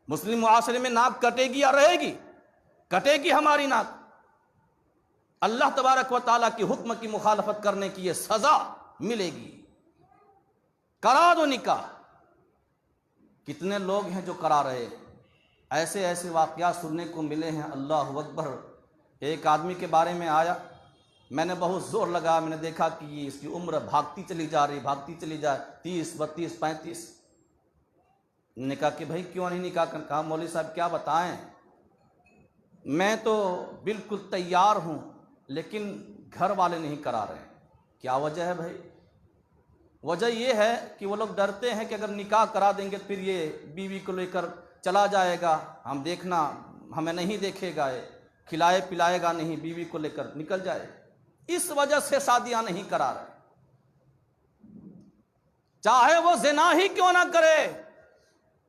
مسلم معاشرے میں ناک کٹے گی یا رہے گی؟ کٹے گی ہماری ناک۔ اللہ تبارک و تعالیٰ کی حکم کی مخالفت کرنے کی یہ سزا ملے گی۔ کرا دو نکاح۔ کتنے لوگ ہیں جو کرا رہے، ایسے ایسے واقعات سننے کو ملے ہیں، اللہ اکبر۔ ایک آدمی کے بارے میں آیا، میں نے بہت زور لگا، میں نے دیکھا کہ یہ اس کی عمر بھاگتی چلی جا رہی، بھاگتی چلی جائے، 30 32 35۔ نے کہا کہ بھائی کیوں نہیں نکاح کہا مولوی صاحب کیا بتائیں، میں تو بالکل تیار ہوں لیکن گھر والے نہیں کرا رہے۔ کیا وجہ ہے بھائی؟ وجہ یہ ہے کہ وہ لوگ ڈرتے ہیں کہ اگر نکاح کرا دیں گے پھر یہ بیوی کو لے کر چلا جائے گا، ہمیں نہیں دیکھے گا، کھلائے پلائے گا نہیں، بیوی کو لے کر نکل جائے، اس وجہ سے شادیاں نہیں کرا رہے۔ چاہے وہ زنا ہی کیوں نہ کرے،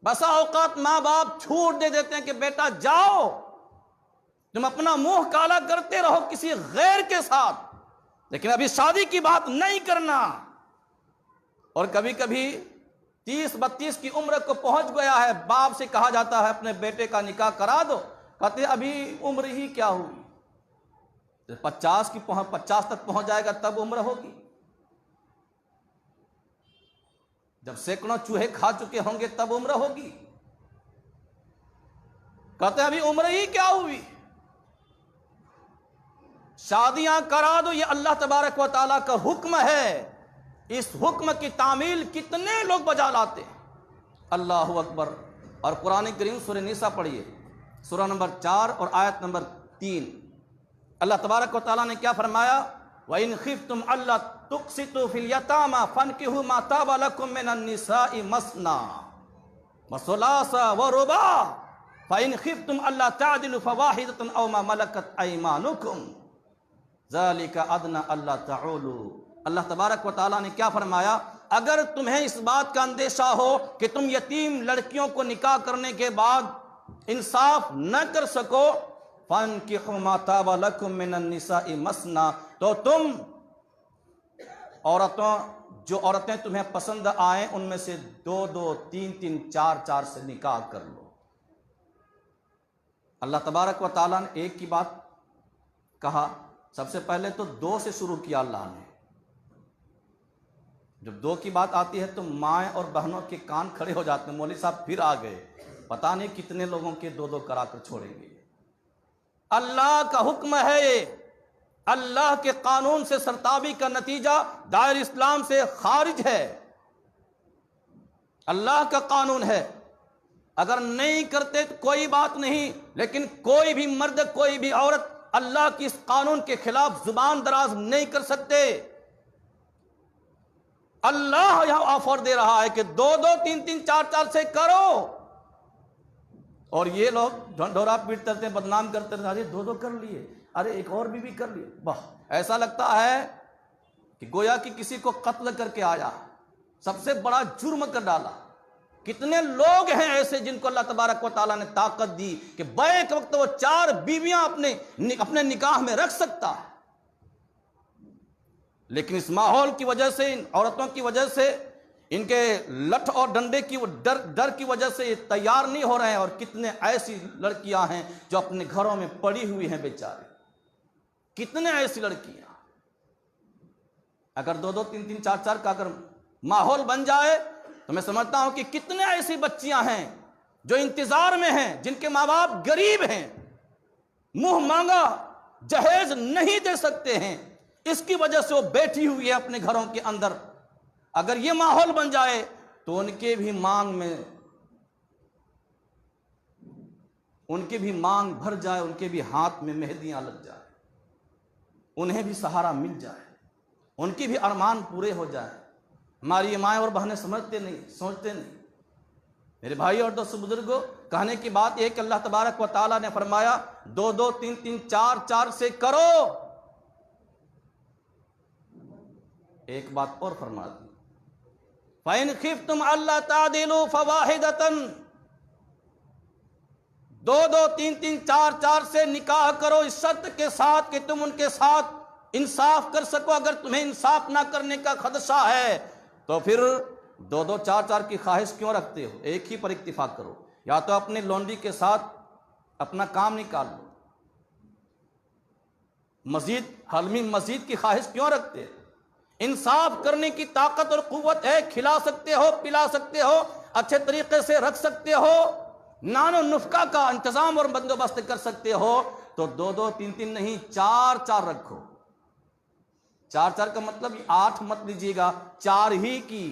بسا اوقات ماں باپ چھوٹ دے دیتے ہیں کہ بیٹا جاؤ، تم اپنا منہ کالا کرتے رہو کسی غیر کے ساتھ، لیکن ابھی شادی کی بات نہیں کرنا۔ اور کبھی کبھی 30 32 کی عمر کو پہنچ گیا ہے، باپ سے کہا جاتا ہے اپنے بیٹے کا نکاح کرا دو، کہتے ہیں ابھی عمر ہی کیا ہوئی، 50 تک پہنچ جائے گا تب عمرہ ہوگی. جب سینکڑوں چوہے کھا چکے ہوں گے تب عمرہ ہوگی. کہتے ہیں ابھی عمرہ ہی کیا ہوئی، شادیاں کرا دو، یہ اللہ تبارک و تعالیٰ کا حکم ہے. اس حکم کی تعمیل کتنے لوگ بجا لاتے ہیں. اللہ اکبر. اور قرآن کریم سورہ نساء پڑھیے، سورہ نمبر 4 اور آیت نمبر 3. اللہ تبارک و تعالیٰ نے کیا فرمایا؟ وَإِنْ خِفْتُمْ أَلَّا تُقْسِطُوا فِي الْيَتَامَى فَانكِحُوا مَا طَابَ لَكُم مِّنَ النِّسَاءِ مَثْنَىٰ وَثُلَاثَ وَرُبَاعَ فَإِنْ خِفْتُمْ أَلَّا تَعْدِلُوا فَوَاحِدَةً أَوْ مَا مَلَكَتْ أَيْمَانُكُمْ ذَلِكَ أَدْنَىٰ أَلَّا تَعُولُوا. اللہ تبارک و تعالیٰ نے کیا فرمایا؟ اگر تمہیں اس بات کا اندیشہ ہو کہ تم یتیم لڑکیوں کو نکاح کرنے کے بعد انصاف نہ کر سکو، فَانكِحُوا مَا طَابَ لَكُم مِّنَ النِّسَاءِ مَثْنَىٰ، تو تم جو عورتیں تمہیں پسند آئیں ان میں سے 2 3 4 سے نکاح کر لو. اللہ تبارک و تعالیٰ نے ایک کی بات کہا، سب سے پہلے تو 2 سے شروع کیا اللہ نے. جب 2 کی بات آتی ہے تو مائیں اور بہنوں کے کان کھڑے ہو جاتے ہیں. مولوی صاحب پھر آ گئے، پتہ نہیں کتنے لوگوں کے 2 کرا کر چھوڑیں گے. اللہ کا حکم ہے، اللہ کے قانون سے سرتابی کا نتیجہ دائر اسلام سے خارج ہے. اللہ کا قانون ہے، اگر نہیں کرتے تو کوئی بات نہیں، لیکن کوئی بھی مرد کوئی بھی عورت اللہ کی اس قانون کے خلاف زبان دراز نہیں کر سکتے. اللہ یہاں آفر دے رہا ہے کہ 2 3 4 سے کرو. اور یہ لوگ ڈھنڈورا پیٹتے رہتے ہیں، بدنام کرتے رہتے ہیں، ارے 2 کر لیے، ارے ایک اور بھی کر لیے. واہ، ایسا لگتا ہے کہ گویا کہ کسی کو قتل کر کے آیا، سب سے بڑا جرم کر ڈالا. کتنے لوگ ہیں ایسے جن کو اللہ تبارک و تعالیٰ نے طاقت دی کہ بیک وقت وہ 4 بیویاں اپنے نکاح میں رکھ سکتا ہے، لیکن اس ماحول کی وجہ سے، ان عورتوں کی وجہ سے، ان کے لٹھ اور ڈنڈے کی ڈر کی وجہ سے یہ تیار نہیں ہو رہے ہیں. اور کتنے ایسی لڑکیاں ہیں جو اپنے گھروں میں پڑی ہوئی ہیں بیچارے. کتنے ایسی لڑکیاں، اگر 2 3 4 کا اگر ماحول بن جائے تو میں سمجھتا ہوں کہ کتنے ایسی بچیاں ہیں جو انتظار میں ہیں، جن کے ماں باپ غریب ہیں، منہ مانگا جہیز نہیں دے سکتے ہیں، اس کی وجہ سے وہ بیٹھی ہوئی ہے اپنے گھروں کے اندر. اگر یہ ماحول بن جائے تو ان کے بھی مانگ بھر جائے، ان کے بھی ہاتھ میں مہندیاں لگ جائے، انہیں بھی سہارا مل جائے، ان کی بھی ارمان پورے ہو جائے. ہماری مائیں اور بہنیں سوچتے نہیں. میرے بھائی اور دوست بزرگوں، کہنے کی بات یہ کہ اللہ تبارک و تعالیٰ نے فرمایا 2 3 4 سے کرو. ایک بات اور فرما دی، فَإِنْ خِفْتُمْ أَلَّا تَعْدِلُوا فَوَاحِدَةً. 2 3 4 سے نکاح کرو، اس شرط کے ساتھ کہ تم ان کے ساتھ انصاف کر سکو. اگر تمہیں انصاف نہ کرنے کا خدشہ ہے تو پھر 2 4 کی خواہش کیوں رکھتے ہو؟ ایک ہی پر اکتفا کرو. یا تو اپنے لونڈی کے ساتھ اپنا کام نکال لو، مزید کی خواہش کیوں رکھتے ہو؟ انصاف کرنے کی طاقت اور قوت ہے، کھلا سکتے ہو، پلا سکتے ہو، اچھے طریقے سے رکھ سکتے ہو، نان و نفقہ کا انتظام اور بندوبست کر سکتے ہو، تو 2 3 نہیں 4 رکھو. 4 کا مطلب 8 مت لیجیے گا، 4 ہی کی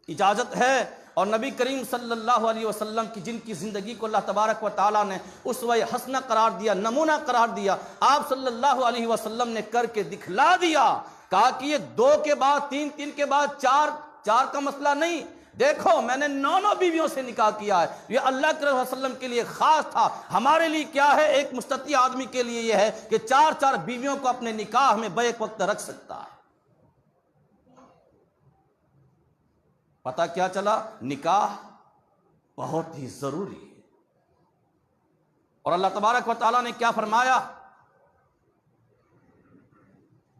اجازت ہے. اور نبی کریم صلی اللہ علیہ وسلم کی جن کی زندگی کو اللہ تبارک و تعالیٰ نے اسوہ حسنہ قرار دیا، نمونہ قرار دیا، آپ صلی اللہ علیہ وسلم نے کر کے دکھلا دیا. کہا کہ یہ 2 کے بعد 3 کے بعد 4 کا مسئلہ نہیں. دیکھو میں نے 9 بیویوں سے نکاح کیا ہے، یہ اللہ کے رسول صلی اللہ علیہ وسلم کے لیے خاص تھا. ہمارے لیے کیا ہے؟ ایک مستطیع آدمی کے لیے یہ ہے کہ 4 بیویوں کو اپنے نکاح میں بیک وقت رکھ سکتا ہے. پتہ کیا چلا؟ نکاح بہت ہی ضروری ہے. اور اللہ تبارک و تعالیٰ نے کیا فرمایا؟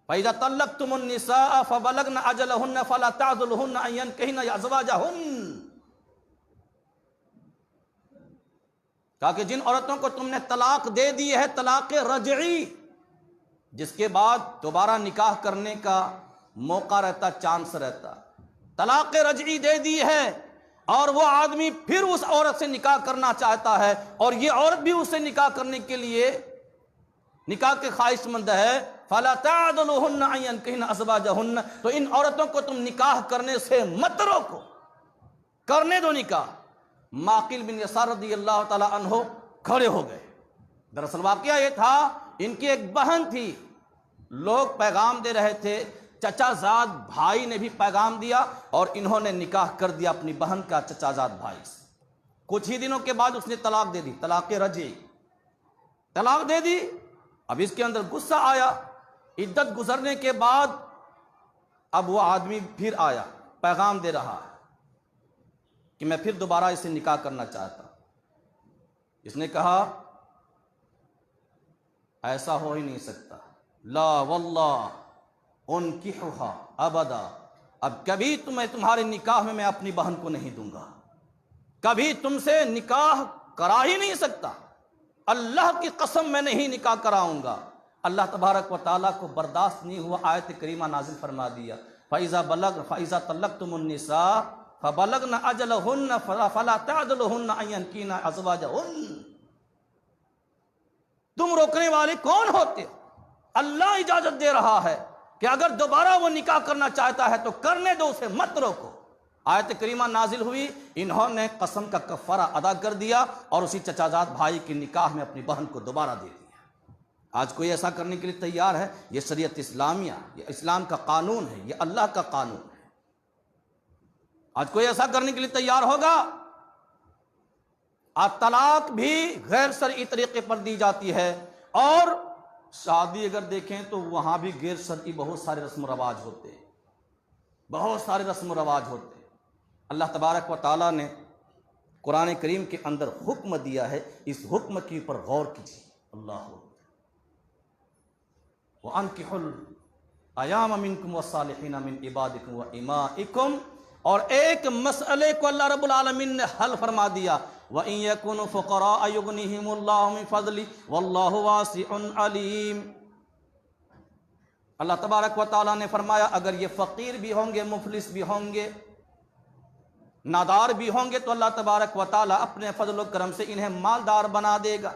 فَإِذَا طَلَّقْتُمُ النِّسَاءَ فَبَلَغْنَ أَجَلَهُنَّ فَلَا تَعْضُلُوهُنَّ أَن يَنكِحْنَ أَزْوَاجَهُنَّ. کہا کہ جن عورتوں کو تم نے طلاق دے دی ہے طلاق رجعی، جس کے بعد دوبارہ نکاح کرنے کا موقع رہتا، چانس رہتا، طلاق رجعی دے دی ہے اور وہ آدمی پھر اس عورت سے نکاح کرنا چاہتا ہے اور یہ عورت بھی اس سے نکاح کرنے کے لیے نکاح کے خواہش مند ہے، فَلَا تَعْضُلُهُنَّ أَن يَنكِحْنَ أَزْوَاجَهُنَّ، تو ان عورتوں کو تم نکاح کرنے سے مت روکو، کرنے دو نکاح۔ معقل بن یسار رضی اللہ تعالی عنہ کھڑے ہو گئے۔ دراصل واقعہ یہ تھا، ان کی ایک بہن تھی، لوگ پیغام دے رہے تھے، چچا زاد بھائی نے بھی پیغام دیا اور انہوں نے نکاح کر دیا اپنی بہن کا چچا زاد بھائی سے۔ کچھ ہی دنوں کے بعد اس نے طلاق دے دی، طلاق رجعی طلاق دے دی۔ اب اس کے اندر غصہ آیا، عدت گزرنے کے بعد اب وہ آدمی پھر آیا، پیغام دے رہا ہے کہ میں پھر دوبارہ اسے نکاح کرنا چاہتا ہوں۔ اس نے کہا ایسا ہو ہی نہیں سکتا، لا واللہ انکحھا ابدا، اب کبھی تمہارے نکاح میں اپنی بہن کو نہیں دوں گا، کبھی تم سے نکاح کرا ہی نہیں سکتا، اللہ کی قسم میں نہیں نکاح کراؤں گا۔ اللہ تبارک و تعالیٰ کو برداشت نہیں ہوا، آیت کریمہ نازل فرما دیا، فَإِذَا طَلَّقْتُمُ النِّسَاءَ فَبَلَغْنَ أَجَلَهُنَّ فَلَا تَعْضُلُوهُنَّ أَن يَنكِحْنَ أَزْوَاجَهُنَّ۔ تم روکنے والے کون ہوتے؟ اللہ اجازت دے رہا ہے کہ اگر دوبارہ وہ نکاح کرنا چاہتا ہے تو کرنے دو، اسے مت روکو۔ آیت کریمہ نازل ہوئی، انہوں نے قسم کا کفارہ ادا کر دیا اور اسی چچا زاد بھائی کی نکاح میں اپنی بہن کو دوبارہ دے دیا۔ آج کوئی ایسا کرنے کے لیے تیار ہے؟ یہ شریعت اسلامیہ، یہ اسلام کا قانون ہے، یہ اللہ کا قانون ہے۔ آج کوئی ایسا کرنے کے لیے تیار ہوگا؟ آج طلاق بھی غیر شرعی طریقے پر دی جاتی ہے، اور شادی اگر دیکھیں تو وہاں بھی غیر شرعی بہت سارے رسم و رواج ہوتے ہیں، بہت سارے رسم و رواج ہوتے ہیں۔ اللہ تبارک و تعالیٰ نے قرآن کریم کے اندر حکم دیا ہے، اس حکم کے اوپر غور کیجیے۔ اللہ وَأَنكِحُوا الْأَيَامَ مِنكُمْ وَالصَّالِحِينَ مِنْ عِبَادِكُمْ وَإِمَائِكُمْ، اور ایک مسئلے کو اللہ رب العالمین نے حل فرما دیا، وَإِن يَكُونُوا فُقَرَاءَ يُغْنِهِمُ اللَّهُ مِن فَضْلِهِ وَاللَّهُ وَاسِعٌ عَلِيمٌ۔ اللہ تبارک و تعالیٰ نے فرمایا اگر یہ فقیر بھی ہوں گے، مفلس بھی ہوں گے، نادار بھی ہوں گے، تو اللہ تبارک و تعالیٰ اپنے فضل و کرم سے انہیں مالدار بنا دے گا۔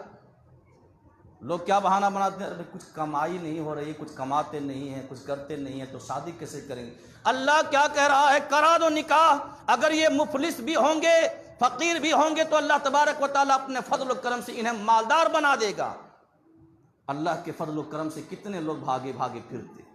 لوگ کیا بہانہ بناتے ہیں، کچھ کمائی نہیں ہو رہی، کچھ کماتے نہیں ہیں، کچھ کرتے نہیں ہیں، تو شادی کیسے کریں گے؟ اللہ کیا کہہ رہا ہے؟ کرا دو نکاح۔ اگر یہ مفلس بھی ہوں گے، فقیر بھی ہوں گے، تو اللہ تبارک و تعالیٰ اپنے فضل و کرم سے انہیں مالدار بنا دے گا۔ اللہ کے فضل و کرم سے کتنے لوگ بھاگے بھاگے پھرتے ہیں،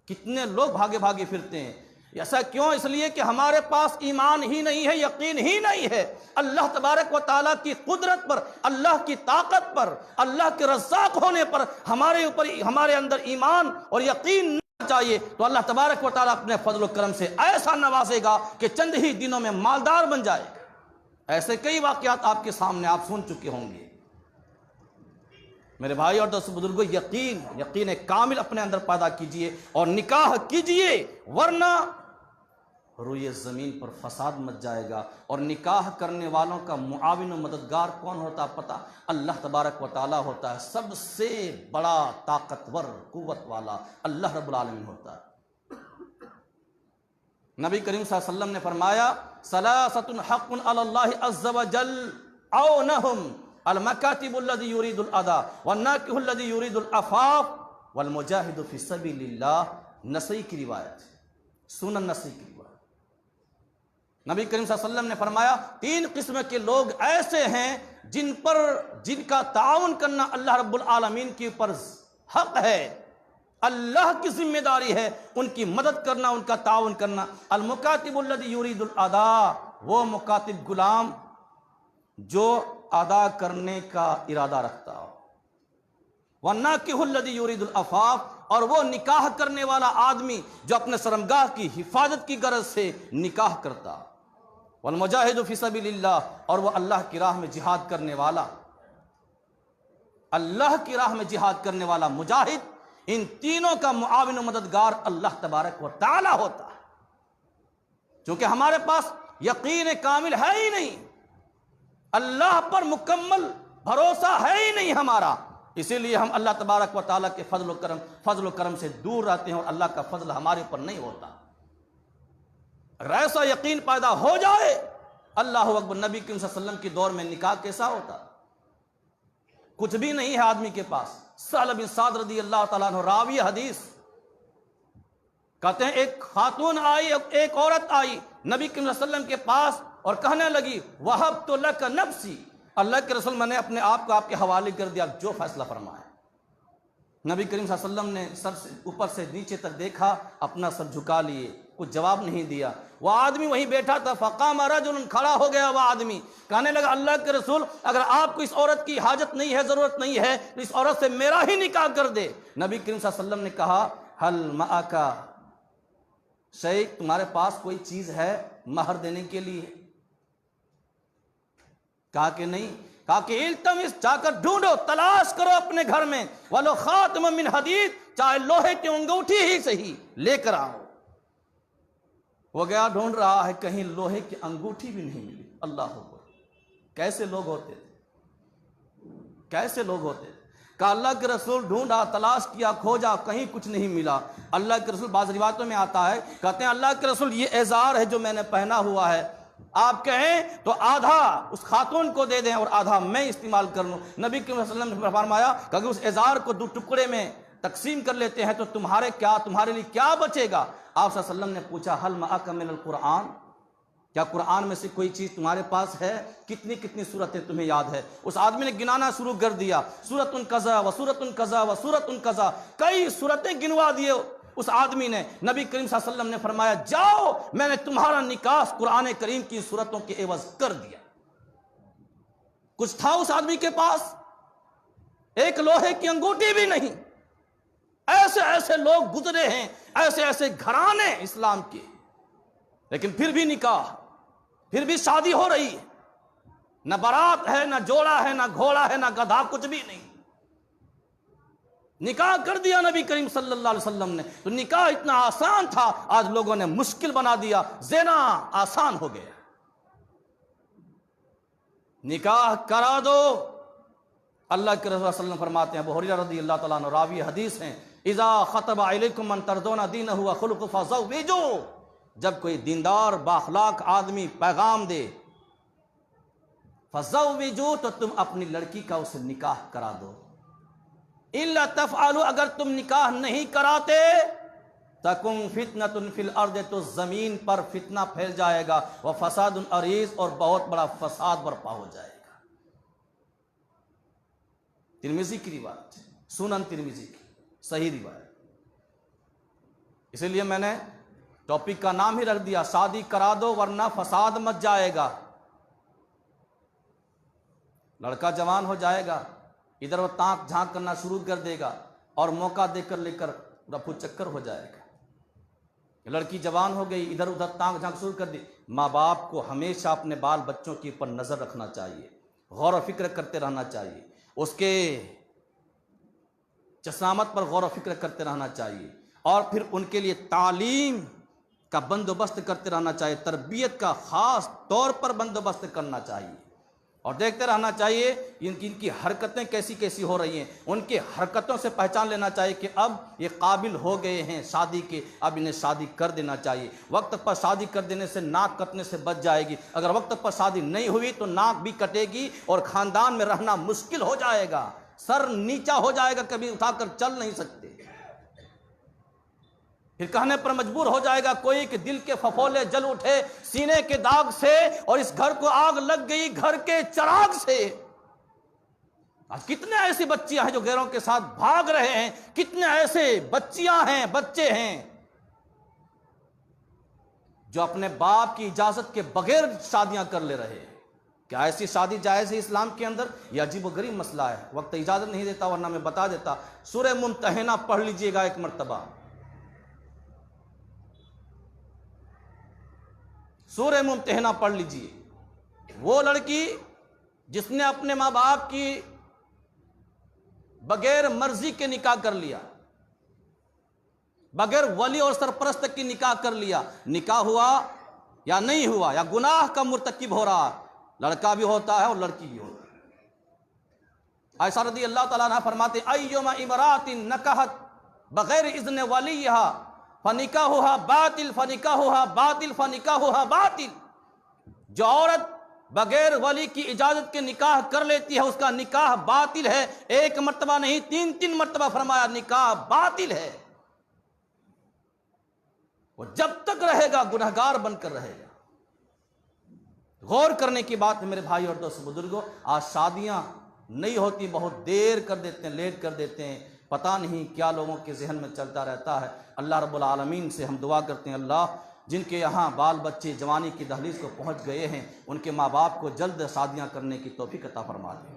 کتنے لوگ بھاگے بھاگے پھرتے ہیں۔ ایسا کیوں؟ اس لیے کہ ہمارے پاس ایمان ہی نہیں ہے، یقین ہی نہیں ہے اللہ تبارک و تعالیٰ کی قدرت پر، اللہ کی طاقت پر، اللہ کے رزاق ہونے پر ہمارے اندر ایمان اور یقین نہ چاہیے، تو اللہ تبارک و تعالیٰ اپنے فضل و کرم سے ایسا نوازے گا کہ چند ہی دنوں میں مالدار بن جائے گا۔ ایسے کئی واقعات آپ کے سامنے آپ سن چکے ہوں گے۔ میرے بھائی اور دوست بزرگوں، یقین کامل اپنے اندر پیدا کیجئے اور نکاح کیجئے، ورنہ روئے زمین پر فساد مچ جائے گا۔ اور نکاح کرنے والوں کا معاون و مددگار کون ہوتا پتہ؟ اللہ تبارک و تعالیٰ ہوتا ہے، سب سے بڑا طاقتور قوت والا اللہ رب العالمین ہوتا ہے۔ نبی کریم صلی اللہ علیہ وسلم نے فرمایا ثلاثۃ حق علی اللہ عز وجل عونہم المکاتب الذی یرید الادا والناکح الذی یرید العفاف والمجاہد فی سبیل اللہ۔ نسائی کی روایت، سنن نسائی کی روایت۔ نبی کریم صلی اللہ علیہ وسلم نے فرمایا 3 قسم کے لوگ ایسے ہیں جن کا تعاون کرنا اللہ رب العالمین کے اوپر حق ہے، اللہ کی ذمہ داری ہے ان کی مدد کرنا، ان کا تعاون کرنا۔ المکاتب الذی یرید الادا، وہ مکاتب غلام جو ادا کرنے کا ارادہ رکھتا ہو، والناکح الذی یرید العفاف، اور وہ نکاح کرنے والا آدمی جو اپنے شرمگاہ کی حفاظت کی غرض سے نکاح کرتا، والمجاہد فی سبیل اللہ، اور وہ اللہ کی راہ میں جہاد کرنے والا، اللہ کی راہ میں جہاد کرنے والا مجاہد۔ ان تینوں کا معاون و مددگار اللہ تبارک و تعالی ہوتا ہے۔ چونکہ ہمارے پاس یقین کامل ہے ہی نہیں، اللہ پر مکمل بھروسہ ہے ہی نہیں ہمارا، اسی لیے ہم اللہ تبارک و تعالیٰ کے فضل و کرم سے دور رہتے ہیں، اور اللہ کا فضل ہمارے اوپر نہیں ہوتا۔ اگر ایسا یقین پیدا ہو جائے، اللہ اکبر، نبی کریم صلی اللہ علیہ وسلم کے دور میں نکاح کیسا ہوتا؟ کچھ بھی نہیں ہے آدمی کے پاس۔ سہل بن سعد رضی اللہ تعالیٰ عنہ راوی حدیث کہتے ہیں ایک خاتون آئی، ایک عورت آئی نبی کریم صلی اللہ علیہ وسلم کے پاس اور کہنے لگی وہبت لک نفسی، اللہ کے رسول میں نے اپنے آپ کو آپ کے حوالے کر دیا، جو فیصلہ فرمائے۔ نبی کریم صلی اللہ علیہ وسلم نے سر سے اوپر سے نیچے تک دیکھا، اپنا سر جھکا لیے، کچھ جواب نہیں دیا۔ وہ آدمی وہیں بیٹھا تھا، فقام رجل، کھڑا ہو گیا وہ آدمی، کہنے لگا اللہ کے رسول اگر آپ کو اس عورت کی حاجت نہیں ہے، ضرورت نہیں ہے، تو اس عورت سے میرا ہی نکاح کر دے۔ نبی کریم صلی اللہ علیہ وسلم نے کہا حل معک شیء، تمہارے پاس کوئی چیز ہے مہر دینے کے لیے؟ کہا کہ نہیں۔ کہا کہ التمس، جا کر ڈھونڈو، تلاش کرو اپنے گھر میں، ولو خاتم من حدید، چاہے لوہے کی انگوٹھی ہی صحیح لے کر آؤ۔ وہ گیا ڈھونڈ رہا ہے، کہیں لوہے کی انگوٹھی بھی نہیں ملی۔ اللہ اکبر، کیسے لوگ ہوتے تھے، کیسے لوگ ہوتے تھے۔ کہ اللہ کے رسول ڈھونڈا، تلاش کیا، کھوجا، کہیں کچھ نہیں ملا۔ اللہ کے رسول، بعض روایتوں میں آتا ہے، کہتے ہیں اللہ کے رسول یہ ازار ہے جو میں نے پہنا ہوا ہے، آپ کہیں تو آدھا اس خاتون کو دے دیں اور آدھا میں استعمال کر لوں۔ نبی کریم صلی اللہ علیہ وسلم نے فرمایا کہ اگر اس ازار کو دو ٹکڑے میں تقسیم کر لیتے ہیں تو تمہارے لیے کیا بچے گا؟ آپ صلی اللہ علیہ وسلم نے پوچھا حل معک من القرآن، کیا قرآن میں سے کوئی چیز تمہارے پاس ہے؟ کتنی کتنی صورتیں تمہیں یاد ہے؟ اس آدمی نے گنانا شروع کر دیا، سورۃ کذا و سورۃ کذا و سورۃ کذا، کئی صورتیں گنوا دیے اس آدمی نے۔ نبی کریم صلی اللہ علیہ وسلم نے فرمایا جاؤ، میں نے تمہارا نکاح قرآن کریم کی صورتوں کے عوض کر دیا۔ کچھ تھا اس آدمی کے پاس؟ ایک لوہے کی انگوٹھی بھی نہیں۔ ایسے ایسے لوگ گزرے ہیں، ایسے ایسے گھرانے اسلام کے، لیکن پھر بھی نکاح، پھر بھی شادی ہو رہی ہے، نہ بارات ہے، نہ جوڑا ہے، نہ گھوڑا ہے، نہ گدھا، کچھ بھی نہیں۔ نکاح کر دیا نبی کریم صلی اللہ علیہ وسلم نے۔ تو نکاح اتنا آسان تھا، آج لوگوں نے مشکل بنا دیا، زنا آسان ہو گیا۔ نکاح کرا دو۔ اللہ کے رسول صلی اللہ علیہ وسلم فرماتے ہیں، ابو ہریرہ رضی اللہ تعالیٰ عنہ راوی حدیث ہیں، اذا خطب علیکم من ترضون دینہ وخلقہ فزوجوہ، جب کوئی دیندار بااخلاق آدمی پیغام دے، فزوجوہ، تو تم اپنی لڑکی کا اسے نکاح کرا دو۔ الا تفعلوا، اگر تم نکاح نہیں کراتے، تکن فتنۃ فی الارض، تو زمین پر فتنہ پھیل جائے گا، وفساد عریض، اور بہت بڑا فساد برپا ہو جائے گا۔ ترمذی کی روایت، سنن ترمذی کی صحیح روایت۔ اسی لیے میں نے ٹاپک کا نام ہی رکھ دیا شادی کرا دو ورنہ فساد مچ جائے گا۔ لڑکا جوان ہو جائے گا، ادھر وہ تانک جھانک کرنا شروع کر دے گا، اور موقع دے کر لے کر رفو چکر ہو جائے گا۔ لڑکی جوان ہو گئی، ادھر ادھر تانک جھانک شروع کر دی۔ ماں باپ کو ہمیشہ اپنے بال بچوں کے اوپر نظر رکھنا چاہیے، غور و فکر کرتے رہنا چاہیے، اس کے جسامت پر غور و فکر کرتے رہنا چاہیے، اور پھر ان کے لیے تعلیم کا بندوبست کرتے رہنا چاہیے، تربیت کا خاص طور پر بندوبست کرنا چاہیے، اور دیکھتے رہنا چاہیے ان کی حرکتیں کیسی کیسی ہو رہی ہیں۔ ان کی حرکتوں سے پہچان لینا چاہیے کہ اب یہ قابل ہو گئے ہیں شادی کے، اب انہیں شادی کر دینا چاہیے۔ وقت پر شادی کر دینے سے ناک کٹنے سے بچ جائے گی، اگر وقت پر شادی نہیں ہوئی تو ناک بھی کٹے گی اور خاندان میں رہنا مشکل ہو جائے گا، سر نیچا ہو جائے گا، کبھی اٹھا کر چل نہیں سکتے، پھر کہنے پر مجبور ہو جائے گا کوئی کہ دل کے پھپھولے جل اٹھے سینے کے داغ سے، اور اس گھر کو آگ لگ گئی گھر کے چراغ سے۔ آج کتنے ایسی بچیاں ہیں جو غیروں کے ساتھ بھاگ رہے ہیں، کتنے ایسے بچیاں ہیں، بچے ہیں جو اپنے باپ کی اجازت کے بغیر شادیاں کر لے رہے ہیں۔ کیا ایسی شادی جائز ہے اسلام کے اندر؟ یہ عجیب و غریب مسئلہ ہے، وقت اجازت نہیں دیتا ورنہ میں بتا دیتا۔ سورہ ممتحنہ پڑھ لیجئے گا ایک مرتبہ، سورہ ممتحنہ پڑھ لیجئے۔ وہ لڑکی جس نے اپنے ماں باپ کی بغیر مرضی کے نکاح کر لیا، بغیر ولی اور سرپرست کی نکاح کر لیا، نکاح ہوا یا نہیں ہوا، یا گناہ کا مرتکب ہو رہا، لڑکا بھی ہوتا ہے اور لڑکی بھی ہوتی ہے۔ عائشہ رضی اللہ تعالیٰ عنہ فرماتے ایما امرات نکحت بغیر اذن ولیہا فنکاحها باطل فنکاحها باطل فنکاحها باطل، جو عورت بغیر ولی کی اجازت کے نکاح کر لیتی ہے اس کا نکاح باطل ہے۔ ایک مرتبہ نہیں، تین مرتبہ فرمایا نکاح باطل ہے۔ وہ جب تک رہے گا گنہگار بن کر رہے گا۔ غور کرنے کی بات ہے میرے بھائی اور دوست بزرگوں، آج شادیاں نہیں ہوتی، بہت دیر کر دیتے ہیں، لیٹ کر دیتے ہیں، پتہ نہیں کیا لوگوں کے ذہن میں چلتا رہتا ہے۔ اللہ رب العالمین سے ہم دعا کرتے ہیں، اللہ جن کے یہاں بال بچے جوانی کی دہلیز کو پہنچ گئے ہیں ان کے ماں باپ کو جلد شادیاں کرنے کی توفیق عطا فرما دیں۔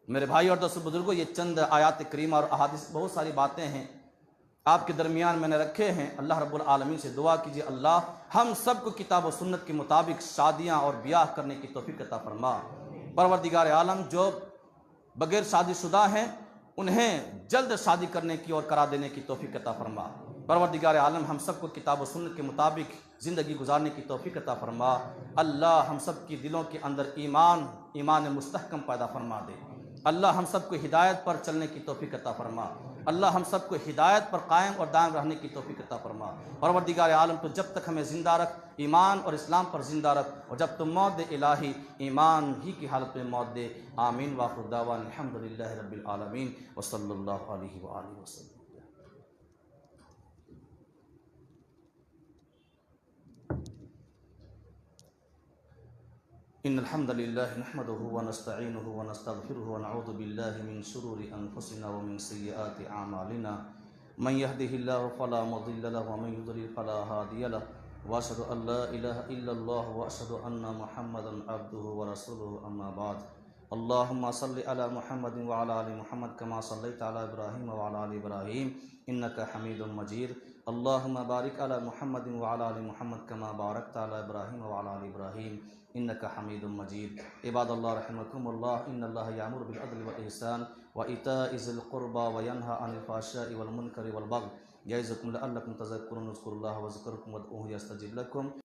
میرے بھائی اور دوست بزرگوں، یہ چند آیات کریمہ اور احادیث، بہت ساری باتیں ہیں آپ کے درمیان میں نے رکھے ہیں۔ اللہ رب العالمین سے دعا کیجیے اللہ ہم سب کو کتاب و سنت کے مطابق شادیاں اور بیاہ کرنے کی توفیق عطا فرما۔ پروردگار عالم جو بغیر شادی شدہ ہیں انہیں جلد شادی کرنے کی اور کرا دینے کی توفیق عطا فرما۔ پروردگار عالم ہم سب کو کتاب و سنت کے مطابق زندگی گزارنے کی توفیق عطا فرما۔ اللہ ہم سب کی دلوں کے اندر ایمان مستحکم پیدا فرما دے۔ اللہ ہم سب کو ہدایت پر چلنے کی توفیق عطا فرما۔ اللہ ہم سب کو ہدایت پر قائم اور دائم رہنے کی توفیق عطا فرما۔ پروردگار عالم تو جب تک ہمیں زندہ رکھ، ایمان اور اسلام پر زندہ رکھ، اور جب تم موت دے الہی ایمان ہی کی حالت میں موت دے۔ آمین وآخر دعوانا الحمدللہ رب العالمین وصلی اللہ علیہ وآلہ وسلم۔ ان الحمد للہ نحمده ونستعینه ونستغفره ونعوذ باللہ من شرور انفسنا ومن سیئات اعمالنا من يهده الله فلا مضل له ومن يضلل فلا هادي له واشهد ان لا اله الا الله واشهد ان محمدا عبده ورسوله اما بعد اللهم صل على محمد وعلى ال محمد كما صليت على ابراهيم وعلى ال ابراهيم انك حميد مجيد اللهم بارك على محمد وعلى ال محمد كما باركت على ابراهيم وعلى ال ابراهيم انك حميد مجيد عباد الله رحمكم الله ان الله يأمر بالعدل والاحسان وايتاء ذي القربى وينهى عن الفحشاء والمنكر والبغي يعظكم لعلكم تذكرون اذكروا الله وذكركم وادعوه يستجب لكم